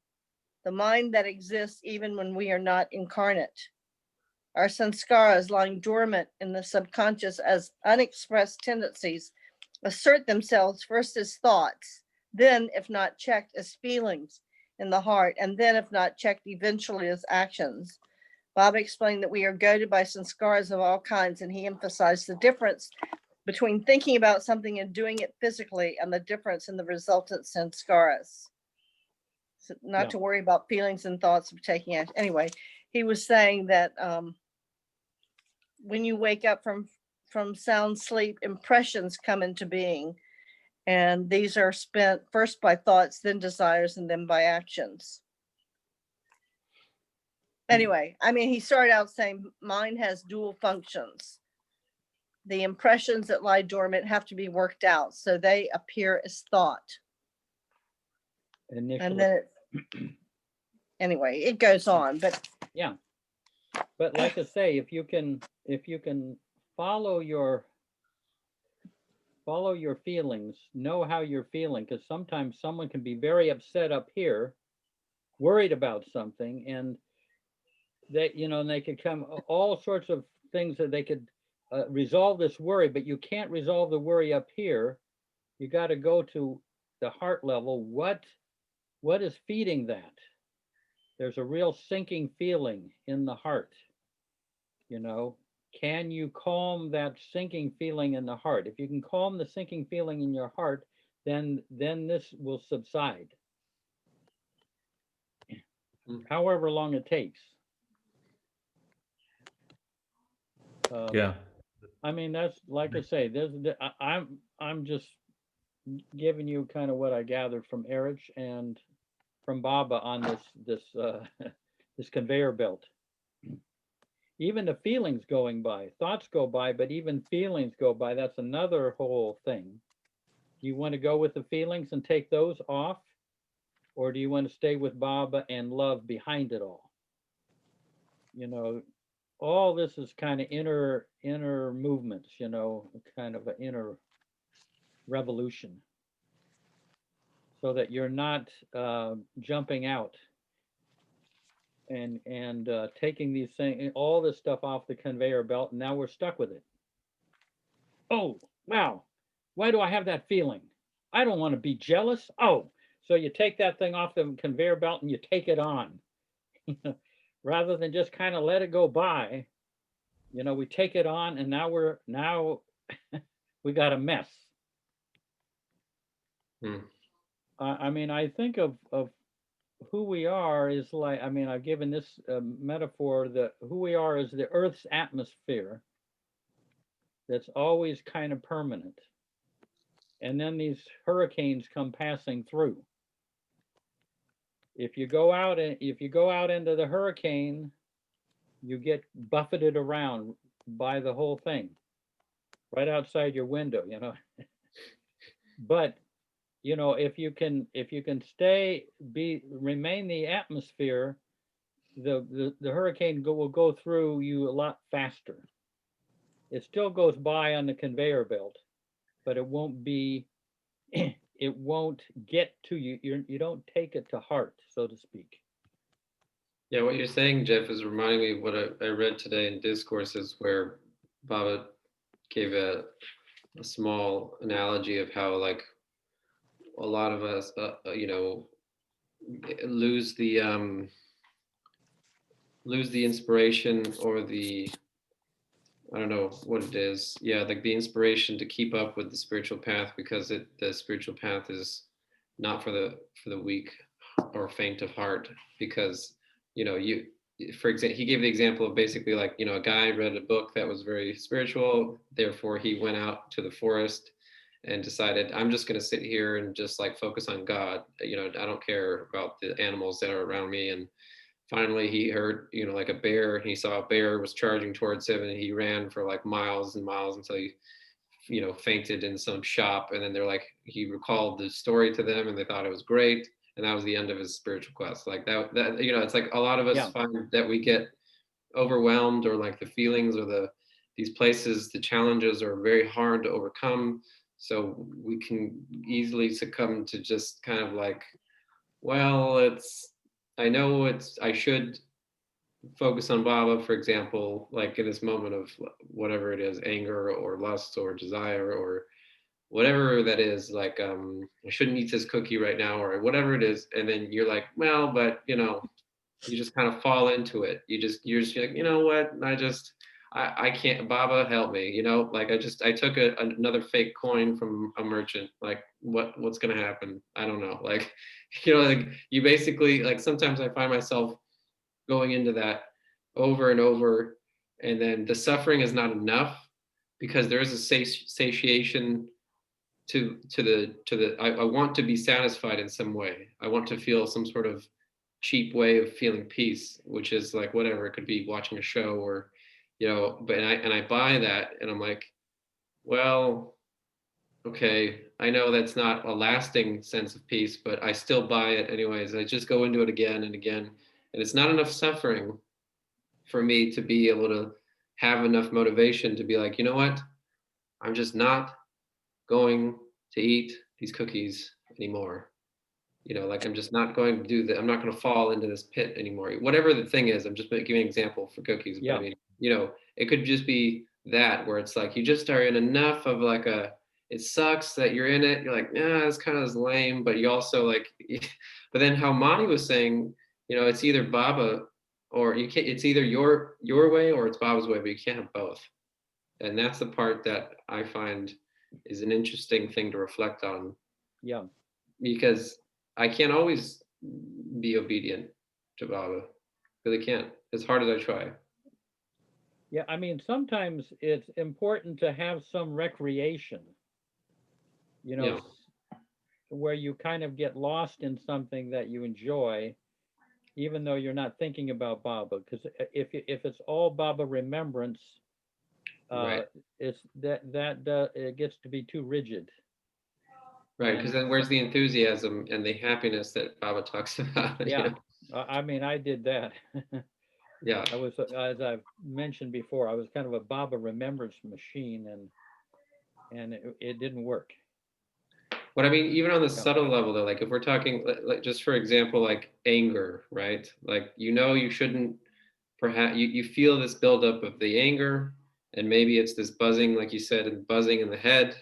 the mind that exists even when we are not incarnate. Our sanskaras lying dormant in the subconscious as unexpressed tendencies assert themselves first as thoughts, then, if not checked, as feelings in the heart, and then, if not checked, eventually as actions. Baba explained that we are goaded by sanskaras of all kinds, and he emphasized the difference between thinking about something and doing it physically and the difference in the resultant sanskaras. So not to worry about feelings and thoughts of taking action. Anyway, he was saying that when you wake up from sound sleep, impressions come into being. And these are spent first by thoughts, then desires, and then by actions. Anyway, I mean, he started out saying mind has dual functions. The impressions that lie dormant have to be worked out, so they appear as thought. Initially. And then anyway, it goes on, but yeah. But like I say, if you can follow your feelings, know how you're feeling, because sometimes someone can be very upset up here, worried about something, and they, and they could come all sorts of things that they could resolve this worry, but you can't resolve the worry up here. You got to go to the heart level. What is feeding that? There's a real sinking feeling in the heart. Can you calm that sinking feeling in the heart? If you can calm the sinking feeling in your heart, then this will subside. However long it takes. Yeah. I mean, that's like I say, I'm just giving you kind of what I gathered from Erich and from Baba on this this conveyor belt. Even the feelings going by, thoughts go by, but even feelings go by. That's another whole thing. Do you want to go with the feelings and take those off? Or do you want to stay with Baba and love behind it all? All this is kind of inner movements, kind of an inner revolution. So that you're not jumping out and taking these things, all this stuff off the conveyor belt, and now we're stuck with it. Oh, wow. Why do I have that feeling? I don't want to be jealous. Oh, so you take that thing off the conveyor belt and you take it on. Rather than just kind of let it go by, we take it on, and now we got a mess. I mean, I think of who we are is like, I mean, I've given this metaphor that who we are is the Earth's atmosphere that's always kind of permanent. And then these hurricanes come passing through. If you go out into the hurricane, you get buffeted around by the whole thing, right outside your window, But if you can remain the atmosphere, the hurricane will go through you a lot faster. It still goes by on the conveyor belt, but it won't get to you. You don't take it to heart, so to speak. Yeah, what you're saying, Jeff, is reminding me of what I read today in Discourses, where Baba gave a small analogy of how, like, a lot of us, lose the inspiration, or I don't know what it is. Yeah, like the inspiration to keep up with the spiritual path, because the spiritual path is not for the weak or faint of heart. Because for example, he gave the example of basically like, a guy read a book that was very spiritual, therefore he went out to the forest and decided I'm just going to sit here and just like focus on God. You know, I don't care about the animals that are around me. And finally he heard, you know, like a bear, and he saw a bear was charging towards him, and he ran for like miles and miles until he, you know, fainted in some shop. And then they're like, he recalled the story to them and they thought it was great. And that was the end of his spiritual quest. Like that, you know, it's like a lot of us find that we get overwhelmed, or like the feelings or these places, the challenges are very hard to overcome. So we can easily succumb to just kind of like, well, I should focus on Baba, for example, like in this moment of whatever it is, anger or lust or desire or whatever that is, like I shouldn't eat this cookie right now or whatever it is. And then you're like, well, but you know, you just kind of fall into it. You're just like, you know what? I can't, Baba, help me. You know, like I took another fake coin from a merchant. Like what's going to happen? I don't know. Like, you know, like you basically, like sometimes I find myself going into that over and over. And then the suffering is not enough because there is a satiation to the, I want to be satisfied in some way. I want to feel some sort of cheap way of feeling peace, which is like whatever, it could be watching a show or, you know, but I buy that and I'm like, well, okay, I know that's not a lasting sense of peace, but I still buy it anyways. I just go into it again and again. And it's not enough suffering for me to be able to have enough motivation to be like, you know what? I'm just not going to eat these cookies anymore. You know, like I'm just not going to do that. I'm not going to fall into this pit anymore. Whatever the thing is, I'm just giving an example for cookies. But I mean, you know, it could just be that where it's like you just are in enough of like it sucks that you're in it. You're like, nah, it's kind of lame. But you also like, but then how Mani was saying, you know, it's either Baba or you can't. It's either your way or it's Baba's way, but you can't have both. And that's the part that I find is an interesting thing to reflect on. Yeah. Because I can't always be obedient to Baba. Really can't, as hard as I try. Yeah, I mean, sometimes it's important to have some recreation, you know, where you kind of get lost in something that you enjoy, even though you're not thinking about Baba. Because if it's all Baba remembrance, Right. it's it gets to be too rigid. Right, because then where's the enthusiasm and the happiness that Baba talks about? Yeah, You know? I mean, I did that. Yeah. I was, as I've mentioned before, I was kind of a Baba remembrance machine, and it didn't work. But I mean, even on the subtle level, though, like if we're talking, like just for example, like anger, right? Like you know, you shouldn't. Perhaps you feel this buildup of the anger, and maybe it's this buzzing, like you said, and buzzing in the head,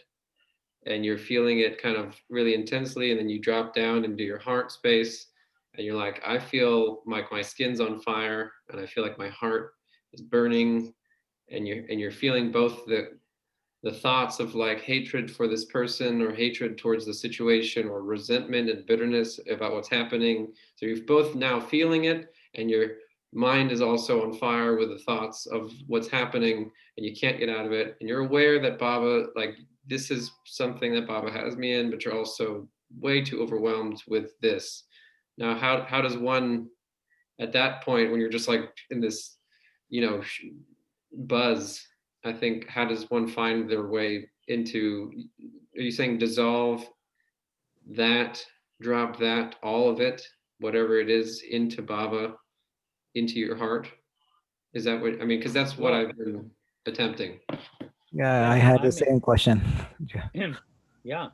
and you're feeling it kind of really intensely, and then you drop down into your heart space, and you're like, I feel like my skin's on fire, and I feel like my heart is burning, and you're feeling both the thoughts of like hatred for this person or hatred towards the situation or resentment and bitterness about what's happening. So you're both now feeling it, and your mind is also on fire with the thoughts of what's happening, and you can't get out of it. And you're aware that Baba, like this is something that Baba has me in, but you're also way too overwhelmed with this. Now, how does one at that point when you're just like in this, you know, buzz, I think, how does one find their way into, are you saying dissolve that, drop that, all of it, whatever it is, into Baba, into your heart? Is that what, I mean, because that's what I've been attempting. Yeah, I had the same question. Yeah.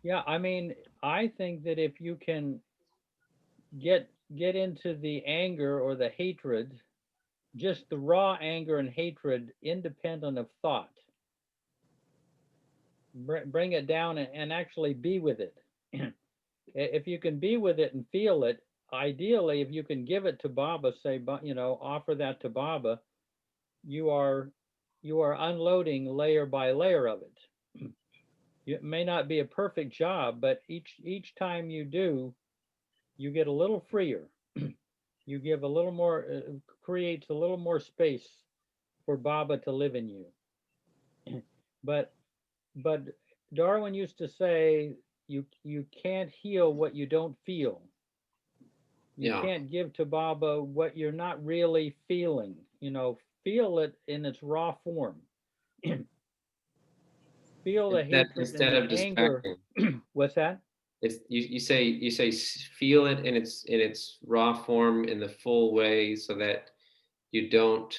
Yeah, I mean, I think that if you can get into the anger or the hatred, just the raw anger and hatred independent of thought, bring it down and actually be with it. If you can be with it and feel it, ideally, if you can give it to Baba, say, you know, offer that to Baba, you are unloading layer by layer of it. It may not be a perfect job, but each time you do, you get a little freer. You give a little more, creates a little more space for Baba to live in you. But but Darwin used to say, you can't heal what you don't feel. You Yeah. can't give to Baba what you're not really feeling. Feel it in its raw form. Feel the That hatred and instead the of anger. distracting. What's that? It's you say feel it in its raw form in the full way, so that you don't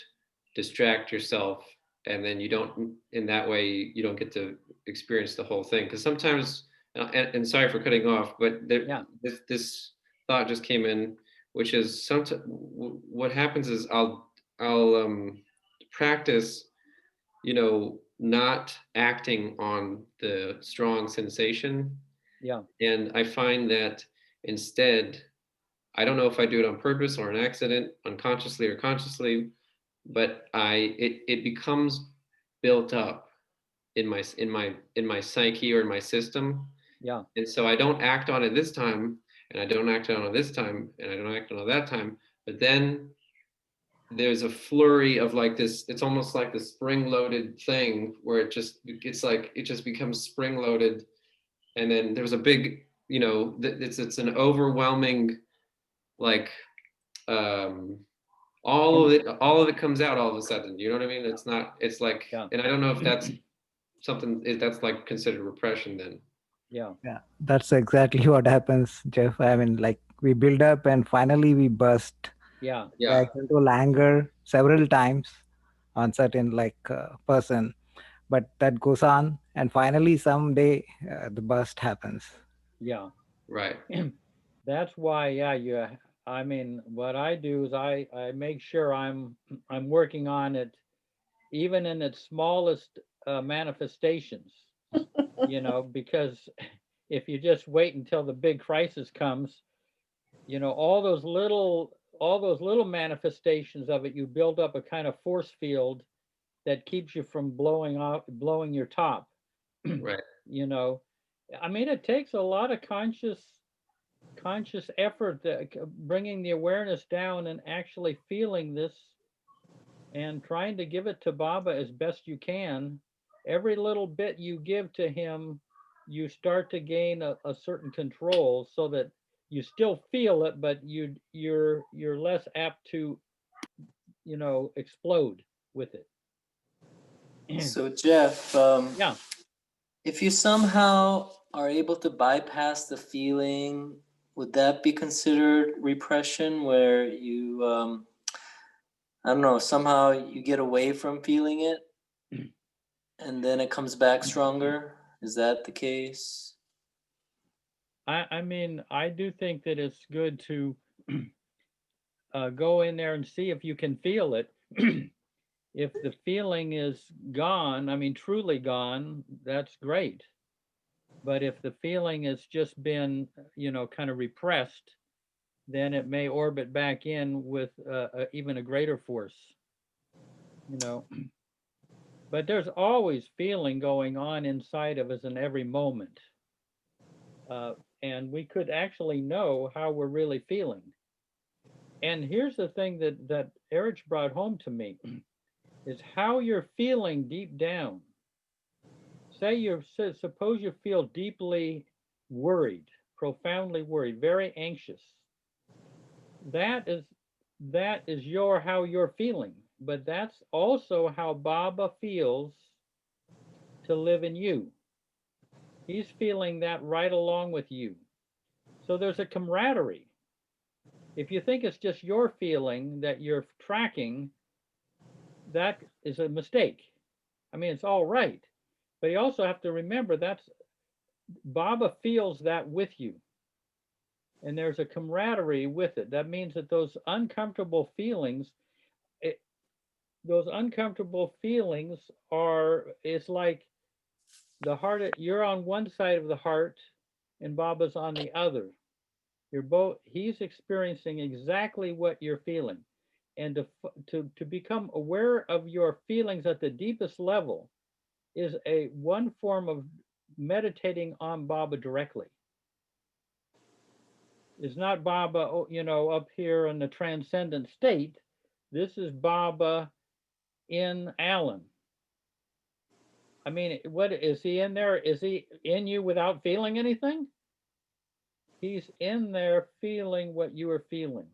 distract yourself, and then you don't, in that way you don't get to experience the whole thing. Because sometimes, and sorry for cutting off, but this thought just came in, which is sometimes what happens is I'll practice, not acting on the strong sensation. Yeah. And I find that instead, I don't know if I do it on purpose or an accident, unconsciously or consciously, but it becomes built up in my psyche or in my system. Yeah. And so I don't act on it this time, and I don't act on it this time, and I don't act on it that time. But then there's a flurry of like this, it's almost like the spring-loaded thing where it just becomes spring-loaded. And then there's a big, it's an overwhelming, like, all of it comes out all of a sudden. You know what I mean? It's like, and I don't know if that's something, if that's like considered repression then. Yeah. Yeah, that's exactly what happens, Jeff. I mean, like we build up and finally we burst. Yeah. Yeah. I control anger several times on certain person, but that goes on, and finally someday the burst happens. Yeah. Right. That's why, yeah, I mean, what I do is I make sure I'm working on it, even in its smallest manifestations, because if you just wait until the big crisis comes, all those little manifestations of it, you build up a kind of force field that keeps you from blowing your top. Right. I mean, it takes a lot of conscious effort, bringing the awareness down and actually feeling this and trying to give it to Baba as best you can. Every little bit you give to him, you start to gain a certain control, so that you still feel it, but you're less apt to explode with it. So Jeff, Yeah. if you somehow are able to bypass the feeling, would that be considered repression, where you, I don't know, somehow you get away from feeling it and then it comes back stronger? Is that the case? I mean, I do think that it's good to go in there and see if you can feel it. If the feeling is gone, I mean, truly gone, that's great. But if the feeling has just been, kind of repressed, then it may orbit back in with even a greater force, But there's always feeling going on inside of us in every moment. And we could actually know how we're really feeling. And here's the thing that Erich brought home to me is how you're feeling deep down. Suppose you feel deeply worried, profoundly worried, very anxious. That is how you're feeling, but that's also how Baba feels to live in you. He's feeling that right along with you. So there's a camaraderie. If you think it's just your feeling that you're tracking, that is a mistake. I mean, it's all right, but you also have to remember that's Baba feels that with you. And there's a camaraderie with it. That means that those uncomfortable feelings, it's like the heart, you're on one side of the heart and Baba's on the other. He's experiencing exactly what you're feeling. And to become aware of your feelings at the deepest level is one form of meditating on Baba directly. It's not Baba, up here in the transcendent state. This is Baba in Alan. I mean, what is he in there? Is he in you without feeling anything? He's in there feeling what you are feeling.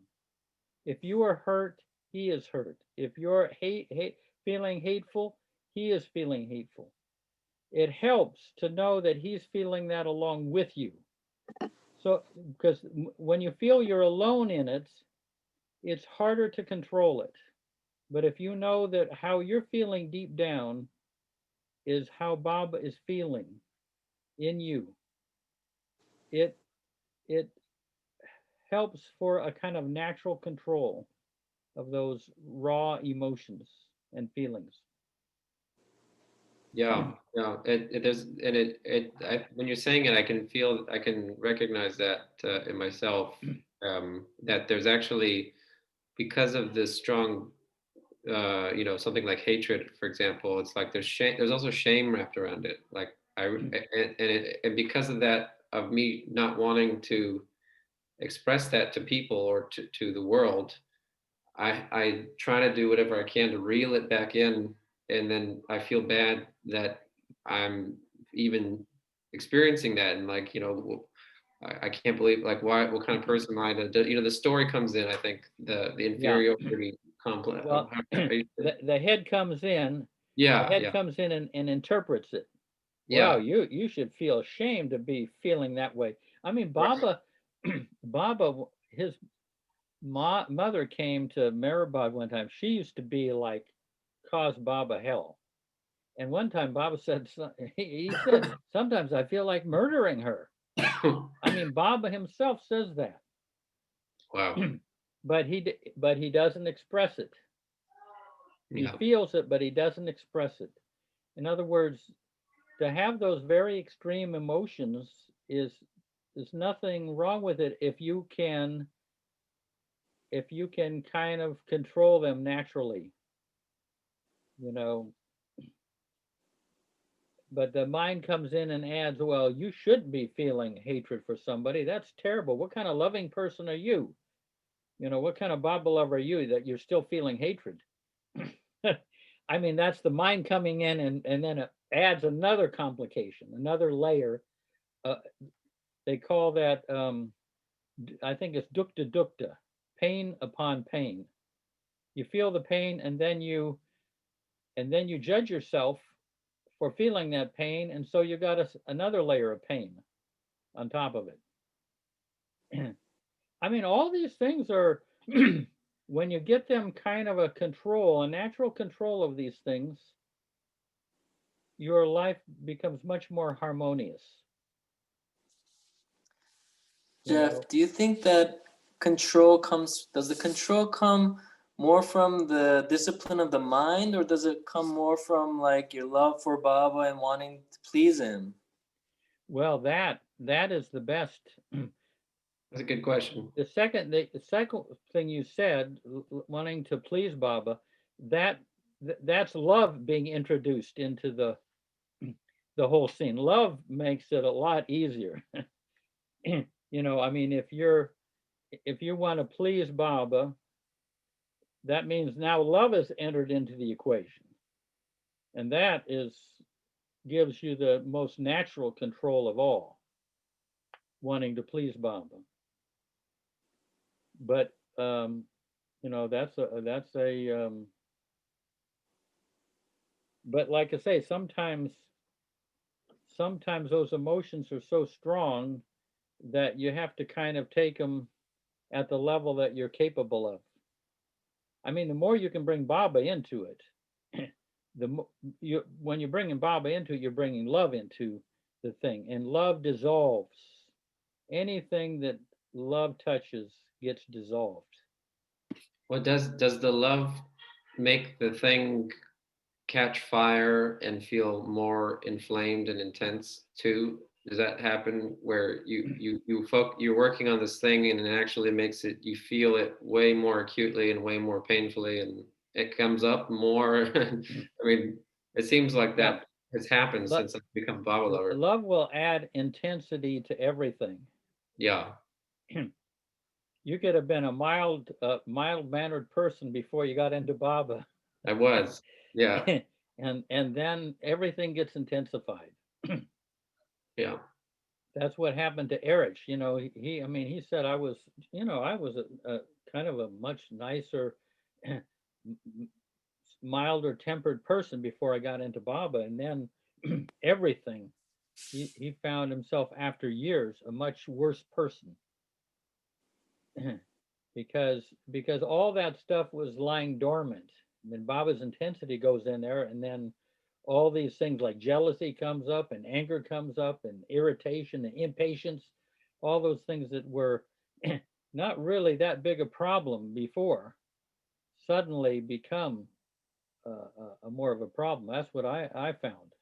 If you are hurt, he is hurt. If you're feeling hateful, he is feeling hateful. It helps to know that he's feeling that along with you. So, because when you feel you're alone in it, it's harder to control it. But if you know that how you're feeling deep down is how Baba is feeling in you, it it helps for a kind of natural control of those raw emotions and feelings. Yeah, yeah. When you're saying it, I can recognize that in myself. That there's actually, because of this strong, something like hatred, for example, it's like there's shame. There's also shame wrapped around it. Like and because of that, of me not wanting to express that to people or to the world, I try to do whatever I can to reel it back in, and then I feel bad that I'm even experiencing that, and like, I can't believe, like, what kind of person am I to, the story comes in, I think, the inferiority complex. Well, the head comes in. Yeah, the head yeah. comes in and interprets it. Yeah. Wow, you should feel ashamed to be feeling that way. I mean, Baba, Baba, his mother came to Maribad one time. She used to be like, cause Baba hell. And one time Baba said, he said, sometimes I feel like murdering her. I mean, Baba himself says that. Wow. But he doesn't express it. He Yeah. feels it, but he doesn't express it. In other words, to have those very extreme emotions is nothing wrong with it if you can kind of control them naturally, but the mind comes in and adds, well, you shouldn't be feeling hatred for somebody. That's terrible. What kind of loving person are you? What kind of Baba lover are you that you're still feeling hatred? I mean, that's the mind coming in, and then it adds another complication, another layer. They call that, I think it's dukta dukta, pain upon pain. You feel the pain, and then you judge yourself for feeling that pain, and so you got another layer of pain on top of it. I mean, all these things are, when you get them kind of a natural control of these things, your life becomes much more harmonious. Jeff, do you think that does the control come more from the discipline of the mind, or does it come more from like your love for Baba and wanting to please him? Well, that is the best. That's a good question. The second thing you said, wanting to please Baba, that's love being introduced into the whole scene. Love makes it a lot easier. I mean, if you want to please Baba, that means now love is entered into the equation, and that gives you the most natural control of all, wanting to please Baba. But that's a but like I say, sometimes those emotions are so strong that you have to kind of take them at the level that you're capable of. I mean, the more you can bring Baba into it, when you're bringing Baba into it, you're bringing love into the thing, and love dissolves. Anything that love touches gets dissolved. What does the love make the thing catch fire and feel more inflamed and intense too? Does that happen where you're working on this thing and it actually makes it, you feel it way more acutely and way more painfully, and it comes up more? I mean, it seems like that has happened since I've become Baba lover. Love will add intensity to everything. Yeah. You could have been a mild-mannered person before you got into Baba. I was, yeah. and then everything gets intensified. Yeah. That's what happened to Erich. You know, I mean, he said I was, you know, I was a kind of a much nicer, milder tempered person before I got into Baba, and then everything. He found himself after years a much worse person because all that stuff was lying dormant. And then Baba's intensity goes in there, and then all these things like jealousy comes up, and anger comes up, and irritation and impatience, all those things that were not really that big a problem before, suddenly become a more of a problem. That's what I found.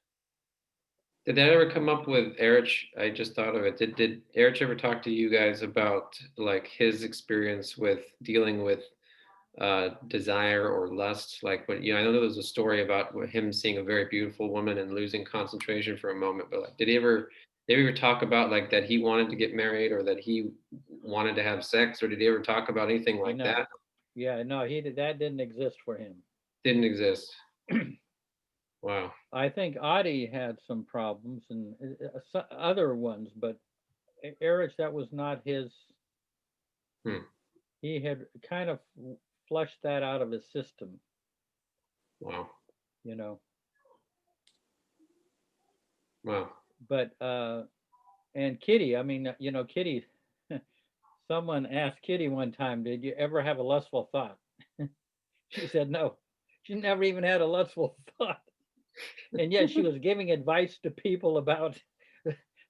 Did that ever come up with Erich? I just thought of it. Did Erich ever talk to you guys about like his experience with dealing with desire or lust? Like, what, you know, I know there was a story about him seeing a very beautiful woman and losing concentration for a moment, but like, did he ever talk about like that he wanted to get married or that he wanted to have sex, or did he ever talk about anything like No. that? Yeah, no, that didn't exist for him. Didn't exist. Wow. I think Adi had some problems and other ones, but Erich, that was not his. He had kind of flushed that out of his system. Wow. You know. Wow. But and Kitty, I mean, you know, Kitty, someone asked Kitty one time, did you ever have a lustful thought? She said no. She never even had a lustful thought. And yet she was giving advice to people about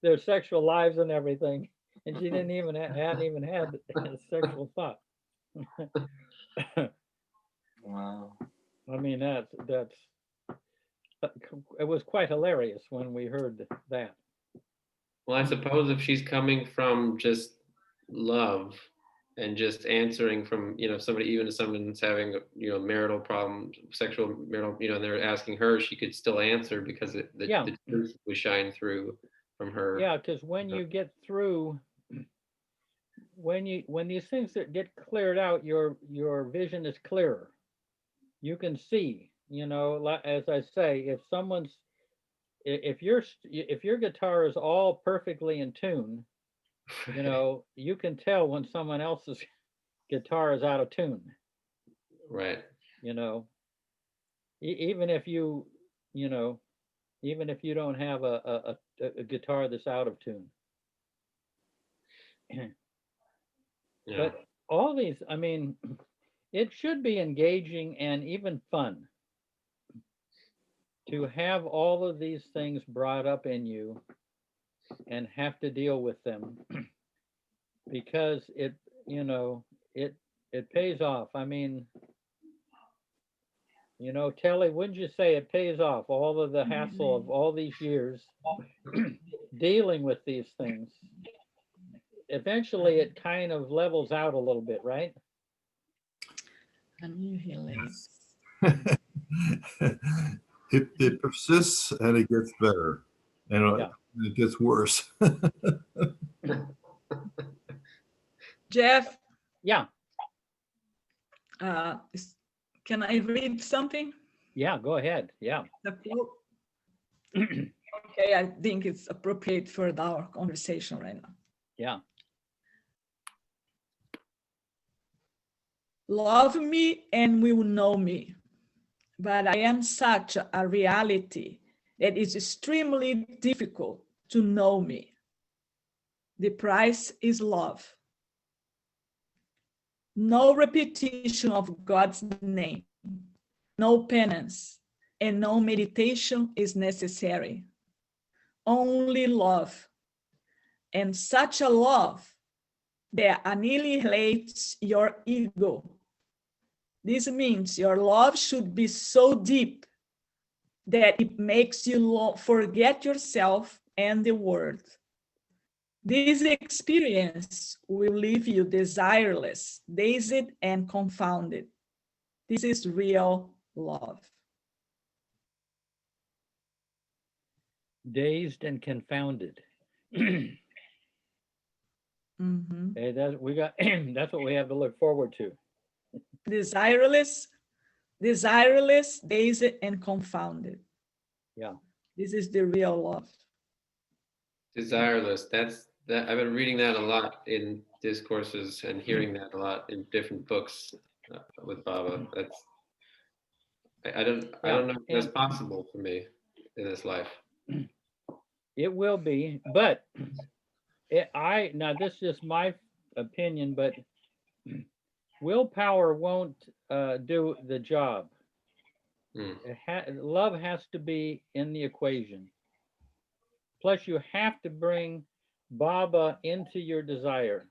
their sexual lives and everything. And she hadn't even had a sexual thought. Wow. I mean, that's it was quite hilarious when we heard that. Well, I suppose if she's coming from just love and just answering from, you know, somebody, even if someone's having, you know, marital problem, sexual marital, you know, and they're asking her, she could still answer because the truth would shine through from her. Yeah, because when you get through, when these things that get cleared out, your vision is clearer. You can see, you know, as I say, if your guitar is all perfectly in tune, you know, you can tell when someone else's guitar is out of tune. Right. You know, even if you don't have a guitar that's out of tune. Yeah. But all these, I mean, it should be engaging and even fun to have all of these things brought up in you and have to deal with them because it, you know, it pays off. I mean, you know, Telly, wouldn't you say it pays off all of the hassle of all these years dealing with these things? Eventually it kind of levels out a little bit, right? It persists and it gets better, and it gets worse. Jeff? Yeah. Can I read something? Yeah, go ahead. Yeah. Okay, I think it's appropriate for our conversation right now. Yeah. Love me and will know me, but I am such a reality that it's extremely difficult to know me. The price is love. No repetition of God's name, no penance, and no meditation is necessary. Only love, and such a love that annihilates your ego. This means your love should be so deep that it makes you forget yourself and the world. This experience will leave you desireless, dazed, and confounded. This is real love. Dazed and confounded. Hey, that's what we have to look forward to. Desireless, desireless, dazed, and confounded. Yeah. This is the real love. Desireless. That I've been reading that a lot in discourses and hearing that a lot in different books with Baba. I don't know if that's possible for me in this life. It will be, but now this is just my opinion, but willpower won't do the job. Love has to be in the equation. Plus, you have to bring Baba into your desire.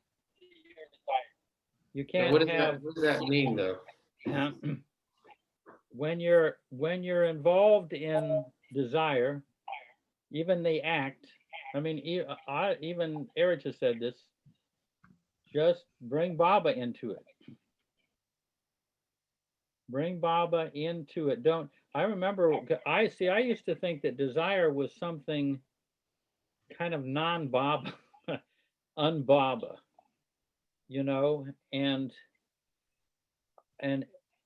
You can't What does that mean, though? When you're involved in desire, even the act. I mean, even Erich has said this. Just bring Baba into it. Bring Baba into it. I remember. I used to think that desire was something kind of non-Baba, un-Baba, and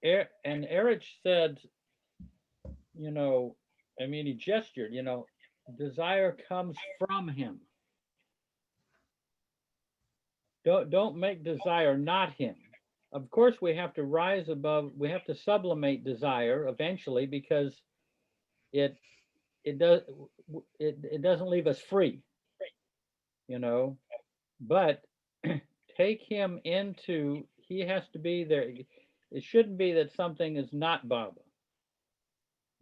Erich said, I mean, he gestured, desire comes from him. Don't make desire not him. Of course, we have to rise above, we have to sublimate desire eventually, because it doesn't leave us free, but take him into, he has to be there. It shouldn't be that something is not Baba.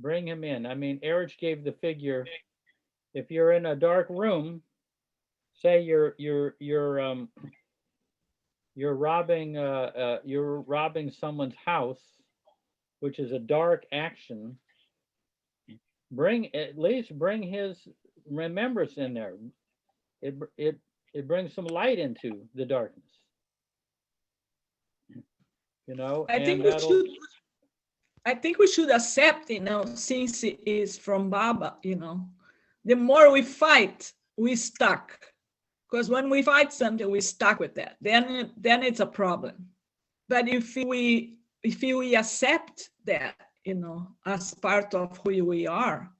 Bring him in. I mean, Erich gave the figure, if you're in a dark room, say you're robbing someone's house, which is a dark action. At least bring his remembrance in there. It brings some light into the darkness. I think we should accept, since it is from Baba, the more we fight, we stuck. Because when we fight something, we stuck with that. Then it's a problem. But if we accept that, as part of who we are,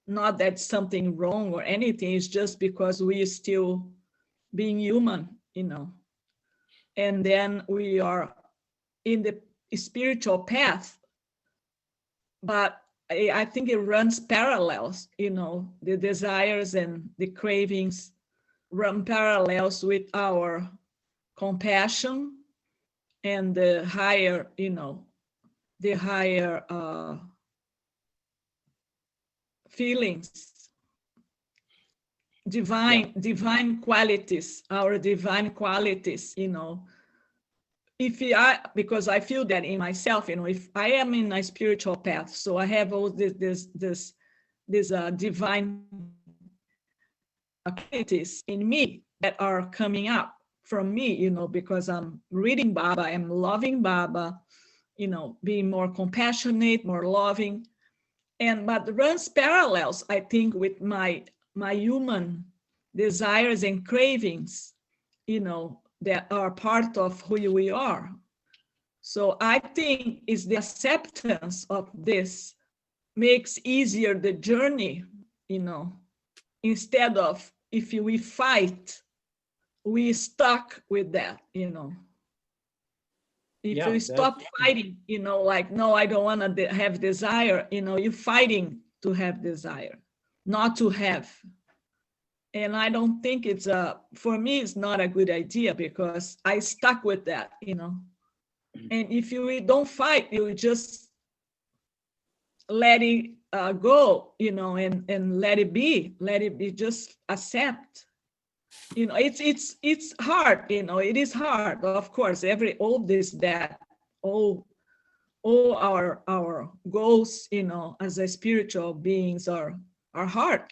not that something wrong or anything, it's just because we are still being human, and then we are in the spiritual path. But I think it runs parallels, the desires and the cravings run parallels with our compassion and the higher, feelings, divine qualities, our divine qualities, because I feel that in myself, if I am in a spiritual path, so I have all this divine qualities in me that are coming up from me, because I'm reading Baba, I'm loving Baba, being more compassionate, more loving, but runs parallels, I think, with my human desires and cravings, that are part of who we are. So I think it's the acceptance of this makes easier the journey, instead of if we fight, we stuck with that, If you stop fighting, like, no, I don't want to have desire, you're fighting to have desire, not to have. And I don't think for me, it's not a good idea, because I stuck with that, And if you don't fight, you just let it go, and let it be, just accept. It's hard, it is hard, of course. All our goals, as a spiritual beings are hard,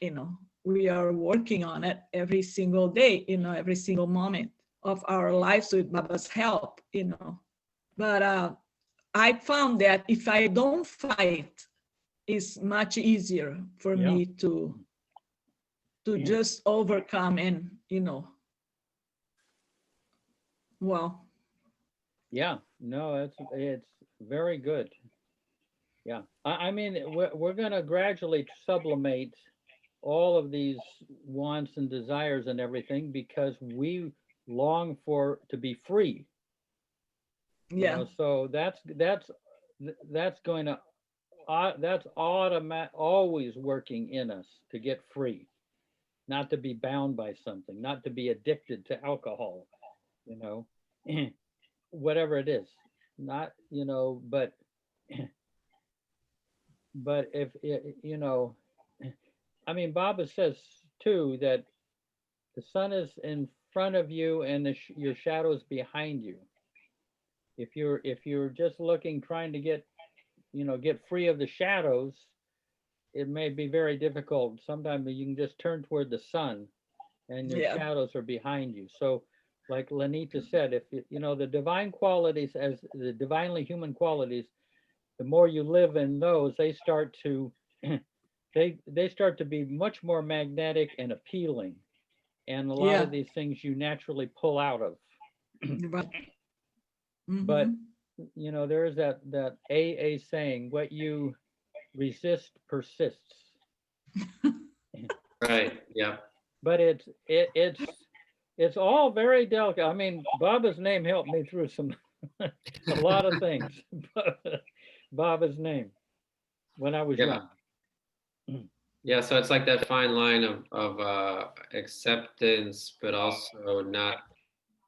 We are working on it every single day, every single moment of our lives with Baba's help, But I found that if I don't fight, it's much easier for me to just overcome and, well. Yeah, no, it's very good. Yeah. I mean, we're going to gradually sublimate all of these wants and desires and everything because we long for to be free. You Yeah. know, so that's going to that's always working in us to get free, not to be bound by something, not to be addicted to alcohol, you know, whatever it is. Not, you know, but if you know, I mean, Baba says too that the sun is in front of you and your shadow is behind you. If you're just looking, trying to get, you know, get free of the shadows, it may be very difficult. Sometimes you can just turn toward the sun and your Yeah. shadows are behind you. So like Lenita said, if you know the divine qualities, as the divinely human qualities, the more you live in those, they start to they start to be much more magnetic and appealing. And a lot Yeah. of these things you naturally pull out of. Right. But Mhm. you know, there is that AA saying, what you resist persists. Right. Yeah. But it's all very delicate. I mean, Baba's name helped me through some a lot of things. Baba's name when I was Yeah. young. Yeah. So it's like that fine line of acceptance, but also not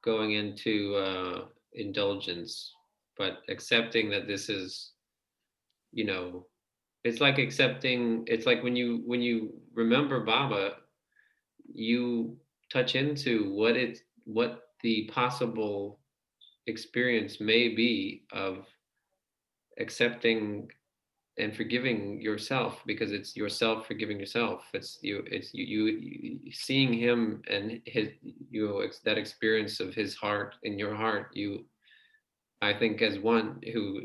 going into indulgence, but accepting that this is, you know, it's like accepting. It's like when you remember Baba, you touch into what the possible experience may be of accepting and forgiving yourself, because it's yourself forgiving yourself. It's you seeing him and his, that experience of his heart in your heart. I think as one who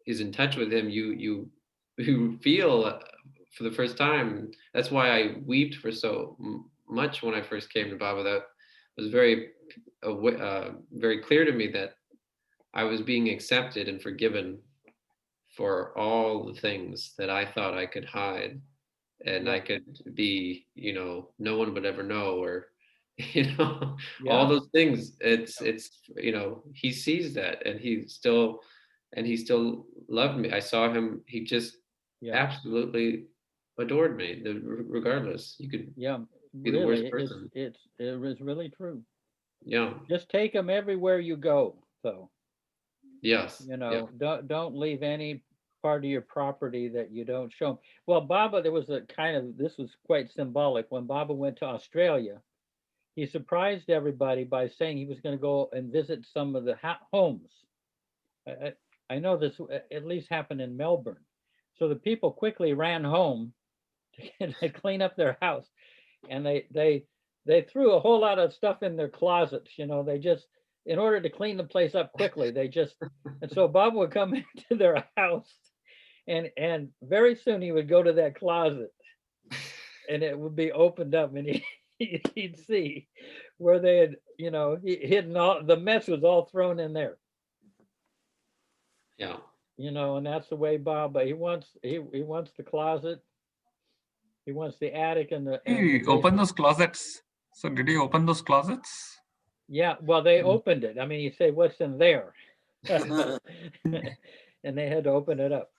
is in touch with him, you feel for the first time. That's why I wept for so much when I first came to Baba. That was very clear to me that I was being accepted and forgiven for all the things that I thought I could hide, and I could be, no one would ever know, or all Yeah. those things. It's he sees that, and he still loved me. I saw him. He just Yeah. absolutely adored me, regardless. You could Yeah, be the worst really, person. it is really true. Yeah. Just take them everywhere you go, though. Yes. You Yeah. know, don't leave any part of your property that you don't show 'em. Well, Baba, there was a kind of, this was quite symbolic. When Baba went to Australia, he surprised everybody by saying he was going to go and visit some of the homes. I know this at least happened in Melbourne. So the people quickly ran home to clean up their house, and they threw a whole lot of stuff in their closets. You know, they just, in order to clean the place up quickly, and so Bob would come into their house, and very soon he would go to that closet, and it would be opened up, and he'd see where they had, hidden all the mess was all thrown in there. Yeah. You know, and that's the way Bob. He wants the closet. He wants the attic and the He opened those closets. So did he open those closets? Yeah, well, they opened it. I mean, you say, what's in there? And they had to open it up.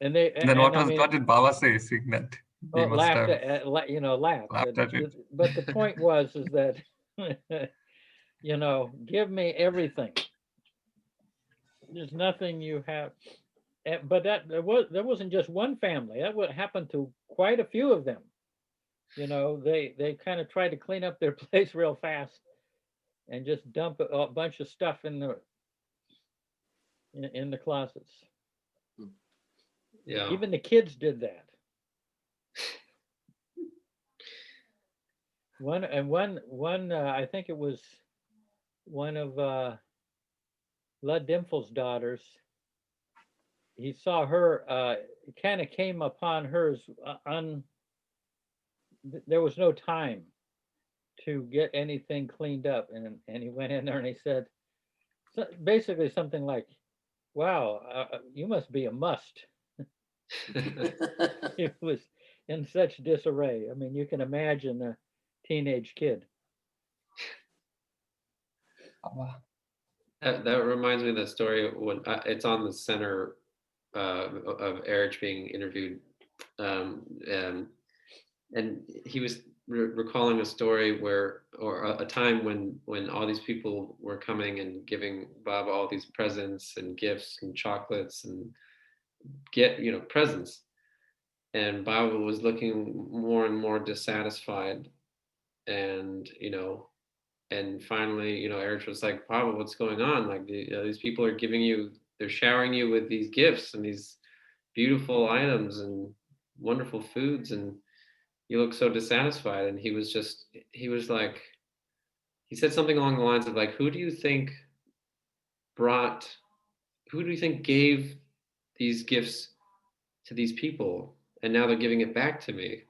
And Then I mean, what did Baba say, seeing that? He must laughed have at, laughed. laughed at it. But the point was, is that, give me everything. There's nothing you have. But there wasn't just one family. That would happen to quite a few of them. You know, they kind of tried to clean up their place real fast and just dump a bunch of stuff in the closets. Yeah. Even the kids did that. One, I think it was one of Lud Dimfle's daughters. He saw her, kind of came upon hers there was no time to get anything cleaned up, and he went in there and he said basically something like, wow, you must be a must. It was in such disarray. I mean, you can imagine a teenage kid. That reminds me of the story when it's on the center of Erich being interviewed, and he was recalling a story where, or a time when all these people were coming and giving Bob all these presents and gifts and chocolates and presents, and Bob was looking more and more dissatisfied, and and finally, Erich was like, Pablo, what's going on? Like, these people are they're showering you with these gifts and these beautiful items and wonderful foods, and you look so dissatisfied. And he was like, he said something along the lines of like, who do you think gave these gifts to these people? And now they're giving it back to me.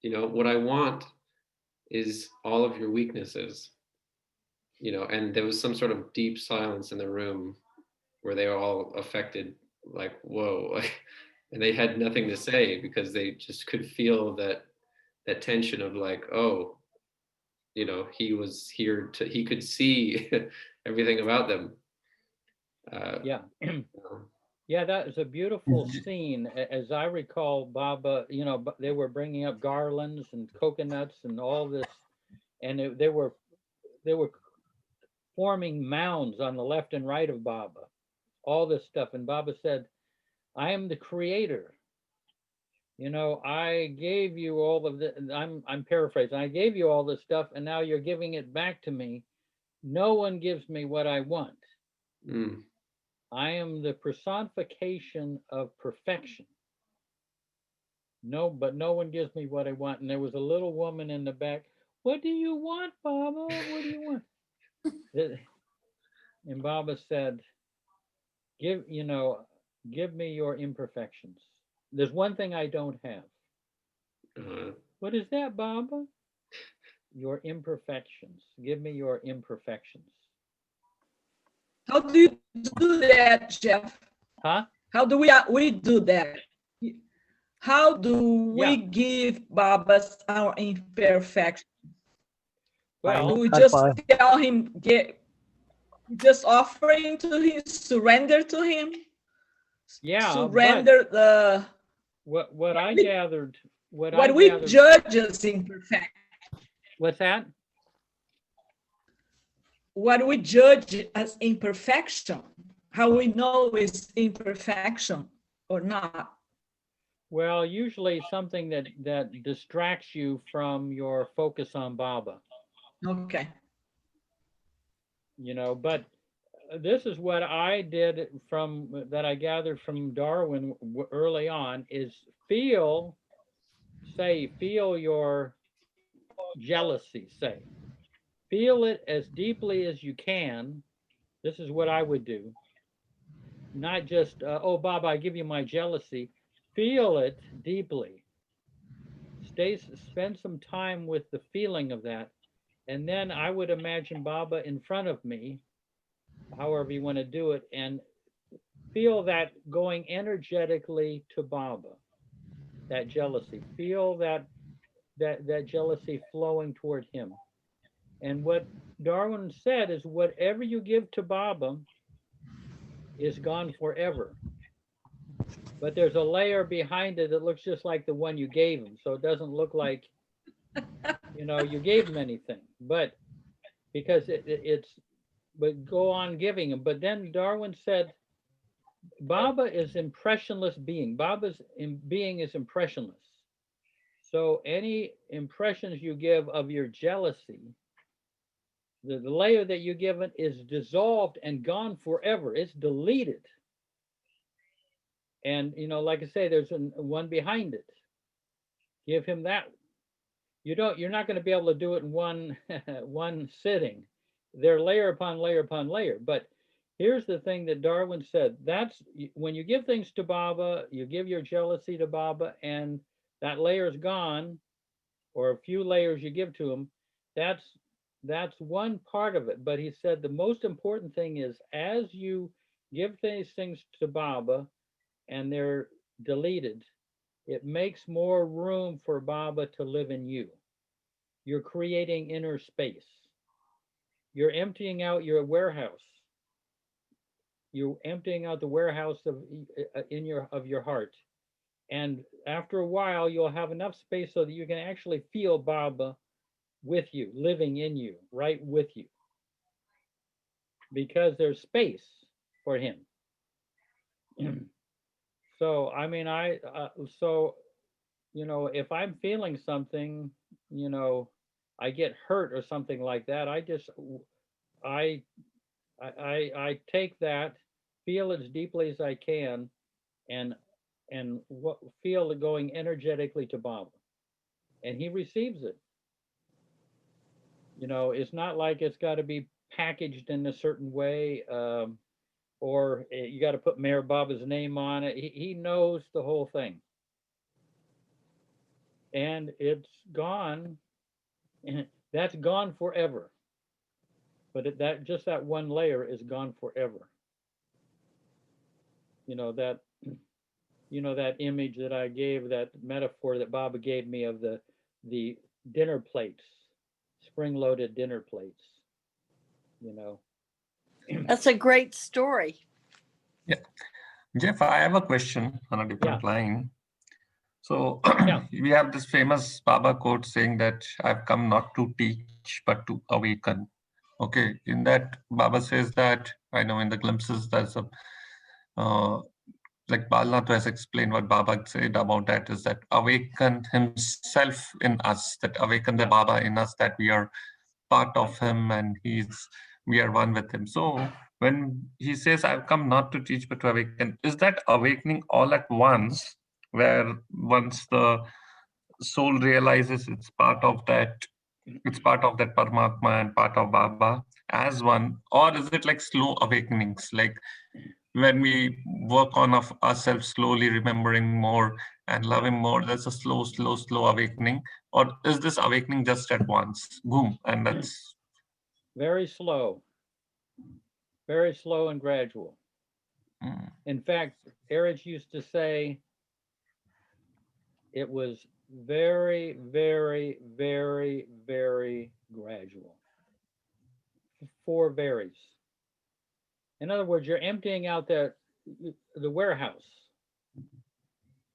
What I want is all of your weaknesses. And there was some sort of deep silence in the room where they were all affected, like, whoa, and they had nothing to say because they just could feel that tension of like, oh, he was here he could see everything about them. Yeah. Yeah, that is a beautiful scene. As I recall, Baba, they were bringing up garlands and coconuts and all this, and they were forming mounds on the left and right of Baba, all this stuff. And Baba said, I am the creator. I gave you all of this. I'm paraphrasing. I gave you all this stuff, and now you're giving it back to me. No one gives me what I want. I am the personification of perfection. But no one gives me what I want. And there was a little woman in the back. What do you want, Baba? What do you want? And Baba said, give me your imperfections. There's one thing I don't have. What is that, Baba? Your imperfections. Give me your imperfections. How do you do that, Jeff? Huh? How do we do that? How do we give Babas our imperfections? Well, do we just tell him, just offering to him, surrender to him? Yeah. Surrender what I gathered. What we judge as imperfection. What's that? What we judge as imperfection, how we know is imperfection or not. Well, usually something that distracts you from your focus on Baba. Okay. But this is what I did that I gathered from Darwin early on is feel your jealousy, feel it as deeply as you can. This is what I would do. Not just, oh, Baba, I give you my jealousy. Feel it deeply. Spend some time with the feeling of that. And then I would imagine Baba in front of me, however you want to do it, and feel that going energetically to Baba, that jealousy. Feel that jealousy flowing toward him. And what Darwin said is whatever you give to Baba is gone forever. But there's a layer behind it that looks just like the one you gave him. So it doesn't look like, you gave him anything. But because but go on giving him. But then Darwin said, Baba is impressionless being. Baba's being is impressionless. So any impressions you give of your jealousy, the layer that you give it is dissolved and gone forever. It's deleted. And, like I say, there's one behind it. Give him that. You're not going to be able to do it in one sitting. They're layer upon layer upon layer. But here's the thing that Darwin said. That's when you give things to Baba, you give your jealousy to Baba, and that layer is gone, or a few layers you give to him. That's one part of it. But he said the most important thing is as you give these things to Baba and they're deleted, it makes more room for Baba to live in you. You're creating inner space. You're emptying out your warehouse. You're emptying out the warehouse of your heart. And after a while, you'll have enough space so that you can actually feel Baba with you, living in you, right with you. Because there's space for him. So, I mean, if I'm feeling something, I get hurt or something like that, I take that, feel as deeply as I can, and feel it going energetically to Baba, and he receives it. It's not like it's got to be packaged in a certain way, or you got to put Mayor Baba's name on it. He knows the whole thing, and it's gone. That's gone forever. But that one layer is gone forever. That image that I gave, that metaphor that Baba gave me of the dinner plates, spring-loaded dinner plates. That's a great story. Yeah. Jeff, I have a question on a different line. So we have this famous Baba quote saying that I've come not to teach, but to awaken. Okay. In that, Baba says that, I know in the glimpses, there's a, like Balnath has explained what Baba said about that, is that awaken himself in us, that awaken the Baba in us, that we are part of him and we are one with him. So when he says, I've come not to teach, but to awaken, is that awakening all at once, where once the soul realizes it's part of that Paramatma and part of Baba as one, or is it like slow awakenings, like when we work on ourselves slowly, remembering more and loving more, there's a slow awakening? Or is this awakening just at once, boom, and that's very slow and gradual? In fact, Erich used to say it was very, very, very, very gradual. 4 varies. In other words, you're emptying out the warehouse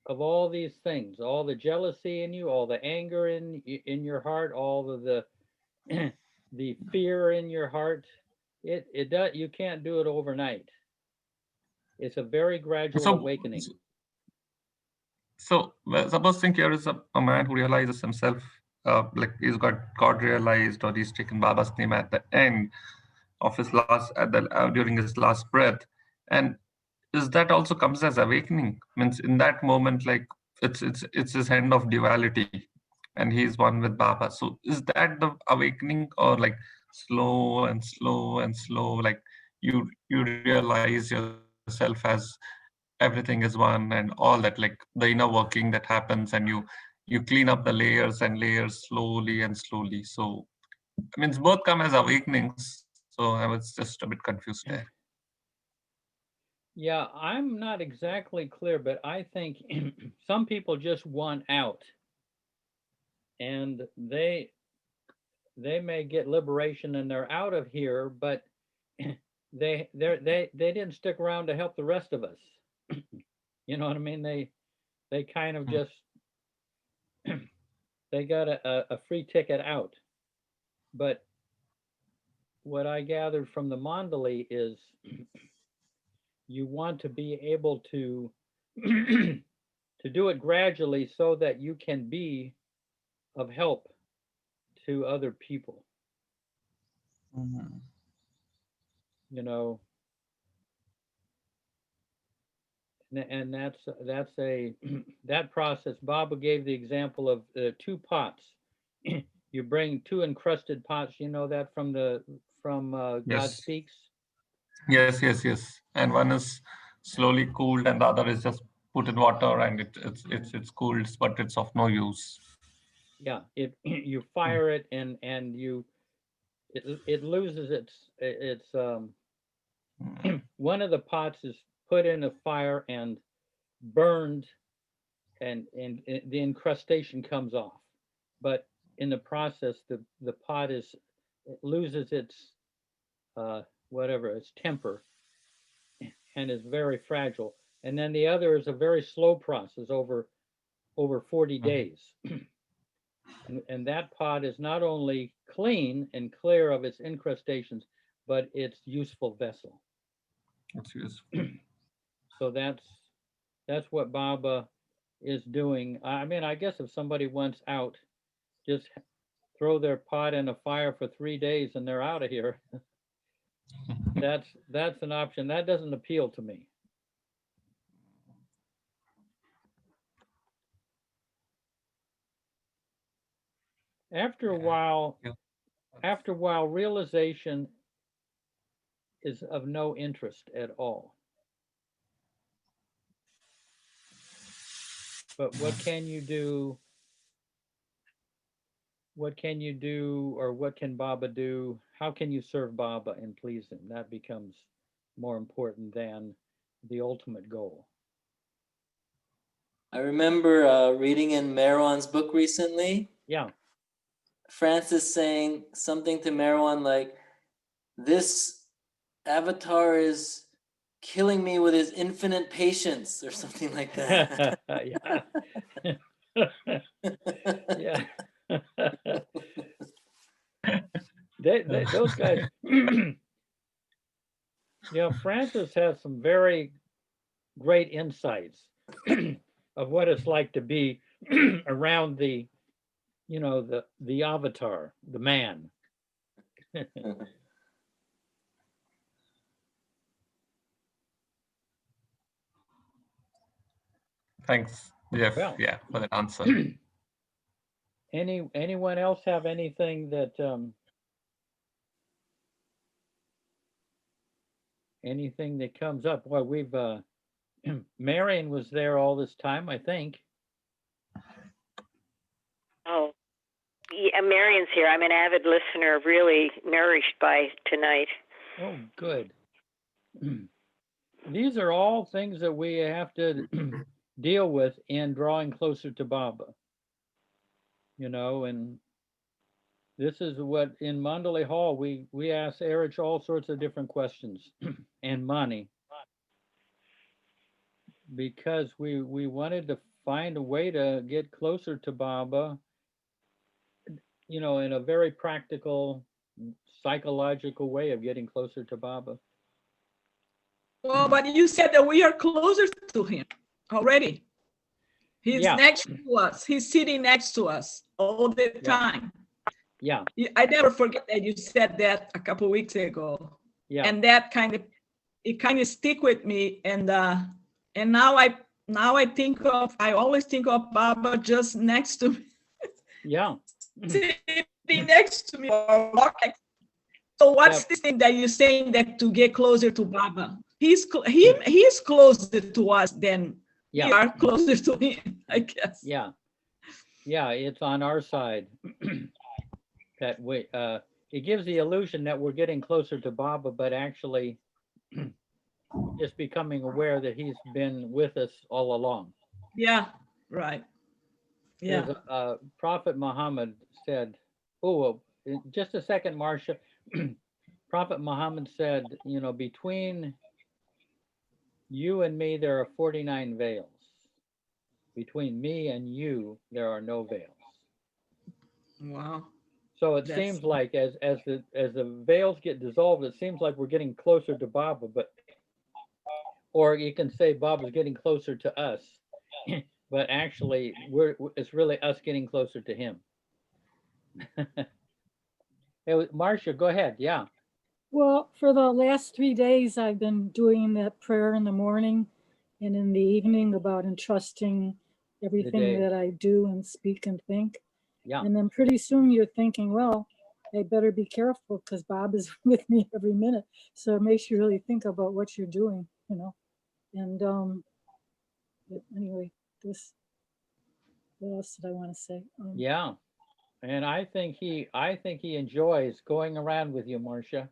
of all these things, all the jealousy in you, all the anger in your heart, all of the the fear in your heart. You can't do it overnight. It's a very gradual awakening. So suppose think here is a man who realizes himself, like he's got God realized, or he's taken Baba's name at the end of his during his last breath, and is that also comes as awakening? Means in that moment, like it's his end of duality, and he's one with Baba. So is that the awakening, or like slow and slow and slow, like you realize yourself as everything is one and all that, like the inner working that happens, and you clean up the layers and layers slowly and slowly. So I mean, both come as awakenings. So I was just a bit confused there. Yeah, I'm not exactly clear, but I think some people just want out, and they may get liberation and they're out of here, but they didn't stick around to help the rest of us. You know what I mean? They kind of just they got a free ticket out. But what I gathered from the Mandali is you want to be able to to do it gradually so that you can be of help to other people. And that's a that process. Baba gave the example of 2 pots. You bring 2 encrusted pots. You know that from God Speaks. Yes. And one is slowly cooled, and the other is just put in water, and it's cooled, but it's of no use. Yeah, you fire it, and it loses its one of the pots is put in a fire and burned, and the incrustation comes off. But in the process, the pot it loses its its temper, and is very fragile. And then the other is a very slow process over 40 days. And that pot is not only clean and clear of its incrustations, but its useful vessel. It's useful. So that's what Baba is doing. I mean, I guess if somebody wants out, just throw their pot in a fire for 3 days and they're out of here. That's an option. That doesn't appeal to me. After a while, realization is of no interest at all. But what can you do? What can you do, or what can Baba do? How can you serve Baba and please him? That becomes more important than the ultimate goal. I remember reading in Marwan's book recently. Yeah. Francis saying something to Marwan like, "This avatar is killing me with his infinite patience," or something like that. Yeah. Those guys, Francis has some very great insights of what it's like to be around the avatar, the man. Thanks, Jeff. Well, yeah, for that answer. Anyone else have anything that anything that comes up? Well, we've Marion was there all this time, I think. Oh, yeah, Marion's here. I'm an avid listener, really nourished by tonight. Oh, good. These are all things that we have to deal with in drawing closer to Baba. And this is what in Mandalay Hall we ask Erich all sorts of different questions and Mani, because we wanted to find a way to get closer to Baba, in a very practical, psychological way of getting closer to Baba. Well, but you said that we are closer to him already. He's next to us. He's sitting next to us all the time. Yeah. I never forget that you said that a couple of weeks ago. Yeah. And that kind of stick with me. And now I always think of Baba just next to me. Yeah. Sitting next to me or walking. So what's this thing that you're saying that to get closer to Baba? He's closer to us than we are closer to him, I guess. Yeah. Yeah, it's on our side. That we it gives the illusion that we're getting closer to Baba, but actually just becoming aware that he's been with us all along. Yeah, right. Yeah. Prophet Muhammad said, just a second, Marcia. Prophet Muhammad said, between you and me, there are 49 veils. Between me and you, there are no veils. Wow. So it seems like as the veils get dissolved, it seems like we're getting closer to Baba, or you can say Baba's getting closer to us, but actually it's really us getting closer to him. Hey, Marcia, go ahead. Yeah. Well, for the last 3 days, I've been doing that prayer in the morning and in the evening about entrusting everything that I do and speak and think. Yeah. And then pretty soon you're thinking, well, I better be careful because Bob is with me every minute. So it makes you really think about what you're doing, And anyway, what else did I want to say? Yeah. And I think he enjoys going around with you, Marcia.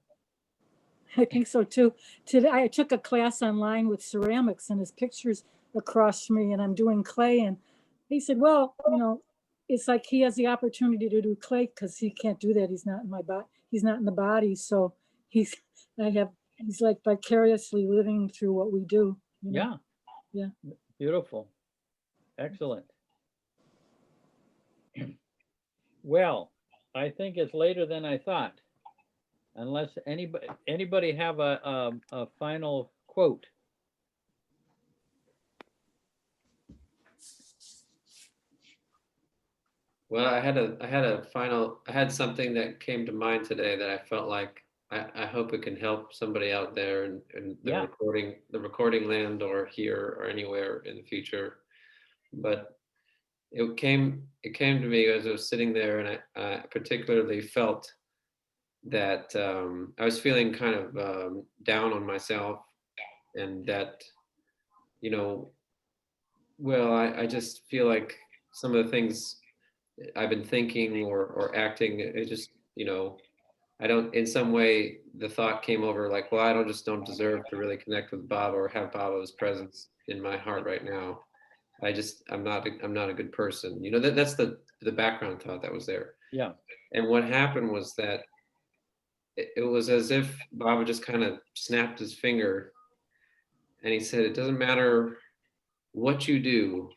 I think so too. Today I took a class online with ceramics and his pictures across from me, and I'm doing clay. And he said, well, it's like he has the opportunity to do clay because he can't do that. He's not in my body. He's not in the body. So he's like vicariously living through what we do. Yeah. Yeah. Beautiful. Excellent. Well, I think it's later than I thought. Unless anybody have a final quote. Well, I had something that came to mind today that I felt like I hope it can help somebody out there in the recording land or here or anywhere in the future. But it came to me as I was sitting there, and I particularly felt that I was feeling kind of down on myself, and that, I just feel like some of the things I've been thinking or acting, it just, I don't, in some way, the thought came over like, well, I don't deserve to really connect with Baba or have Baba's presence in my heart right now. I'm not a good person. That's the background thought that was there. Yeah. And what happened was that it was as if Baba just kind of snapped his finger and he said, it doesn't matter what you do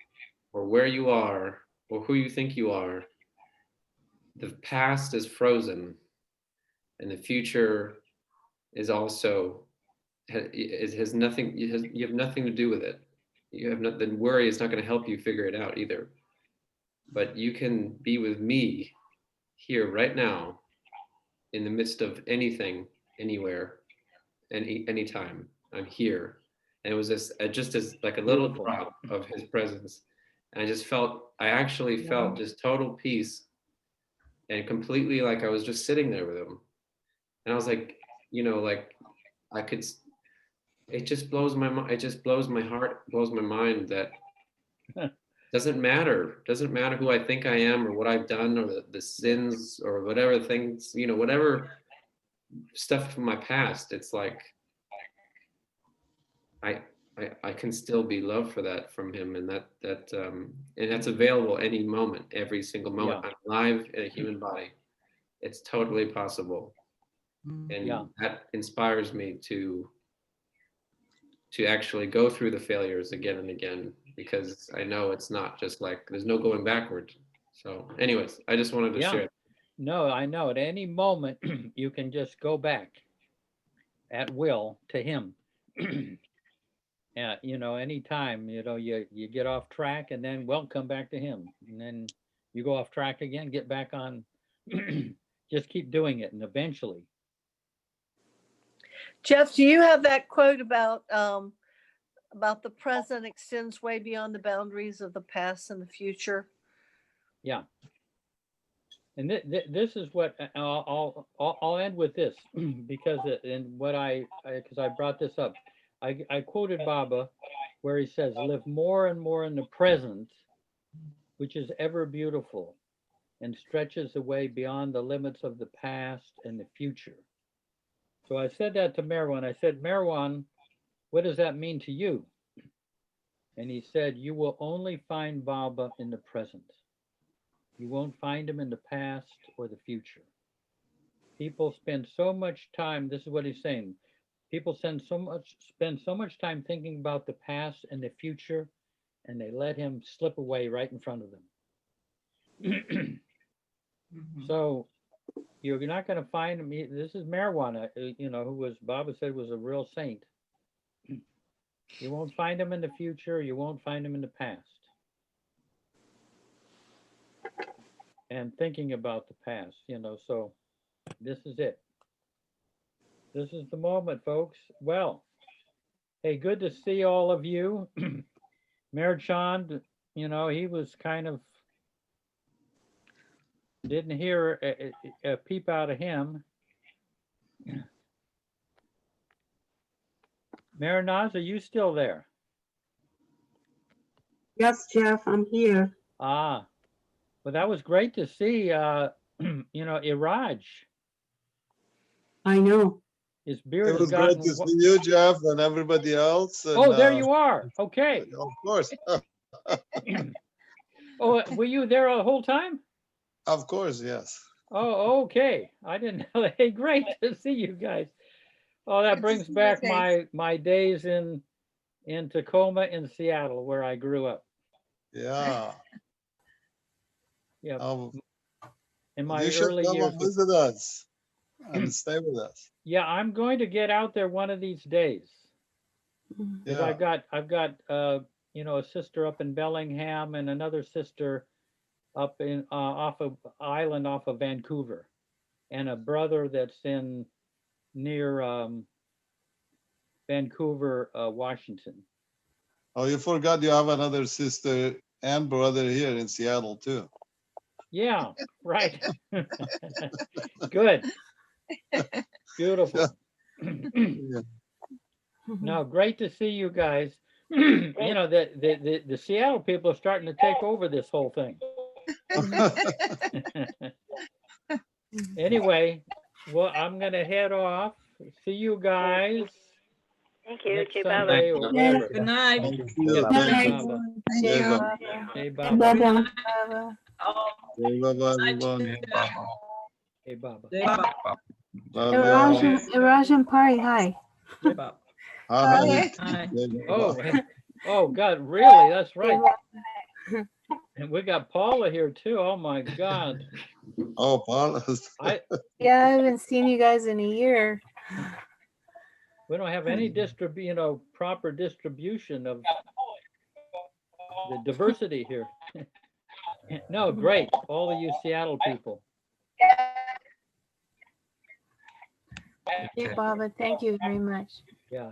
or where you are or who you think you are, the past is frozen and the future is also, it has nothing, you have nothing to do with it. You have nothing, worry is not going to help you figure it out either. But you can be with me here right now in the midst of anything, anywhere, anytime. I'm here. And it was just as like a little drop of his presence. And I actually felt just total peace and completely like I was just sitting there with him. And I was like, I could, it just blows my mind. It just blows my heart, blows my mind that doesn't matter who I think I am or what I've done or the sins or whatever things, whatever stuff from my past. It's like, I can still be loved for that from him, and and that's available any moment, every single moment. I'm alive in a human body. It's totally possible, and that inspires me to actually go through the failures again and again, because I know it's not just like there's no going backward. So, anyways, I just wanted to share. No, I know at any moment you can just go back at will to him. Anytime, you get off track and then come back to him. And then you go off track again, get back on, just keep doing it. And eventually. Jeff, do you have that quote about the present extends way beyond the boundaries of the past and the future? Yeah. And this is what I'll end with this because I brought this up. I quoted Baba where he says, live more and more in the present, which is ever beautiful and stretches away beyond the limits of the past and the future. So I said that to Merwan. I said, Merwan, what does that mean to you? And he said, you will only find Baba in the present. You won't find him in the past or the future. People spend so much time, this is what he's saying, people spend so much time thinking about the past and the future, and they let him slip away right in front of them. So you're not going to find him. This is marijuana, who was, Baba said, was a real saint. You won't find him in the future. You won't find him in the past. And thinking about the past, so this is it. This is the moment, folks. Well, hey, good to see all of you. Mayor Chand, he was kind of, didn't hear a peep out of him. Mayor Naz, are you still there? Yes, Jeff, I'm here. Ah, well, that was great to see, Iraj. I know. His beard It has was great gotten. to see you, Jeff, and everybody else. And, Oh, there you are. Okay. Of course. Oh, were you there the whole time? Of course, yes. Oh, okay. I didn't know. Hey, great to see you guys. Oh, that Good to brings see you, back thanks. my days in Tacoma and Seattle, where I grew up. Yeah. Yeah, Um, in my you should early come years. and visit us and stay with us. Yeah, I'm going to get out there one of these days. Because Yeah. I've got you know, a sister up in Bellingham and another sister up in off of island off of Vancouver, and a brother that's in near Vancouver, Washington. Oh, you forgot you have another sister and brother here in Seattle too. Yeah, right. Good. Beautiful. Yeah. No, great to see you guys. You know, the Seattle people are starting to take over this whole thing. Anyway, well, I'm gonna head off. See you guys Thank you. next Jay Sunday or Baba. whatever. Good night. Thank Yep, you. Jai Thank you. Baba. Jai Baba. Jai Bye, Baba. Good Baba. night. Jai Baba, everyone. Jai Baba. Jay Baba. Love you all. Rajan Pari, hi. Jay Baba. Hi. Hi. Jai Oh, Baba. oh God, really? That's right. And we got Paula here too. Oh my God. Oh, Paul. Yeah, I haven't seen you guys in a year. We don't have any you know, proper distribution of the diversity here. No, great. All of you Seattle people. Hey, Baba, thank you very much. Yeah.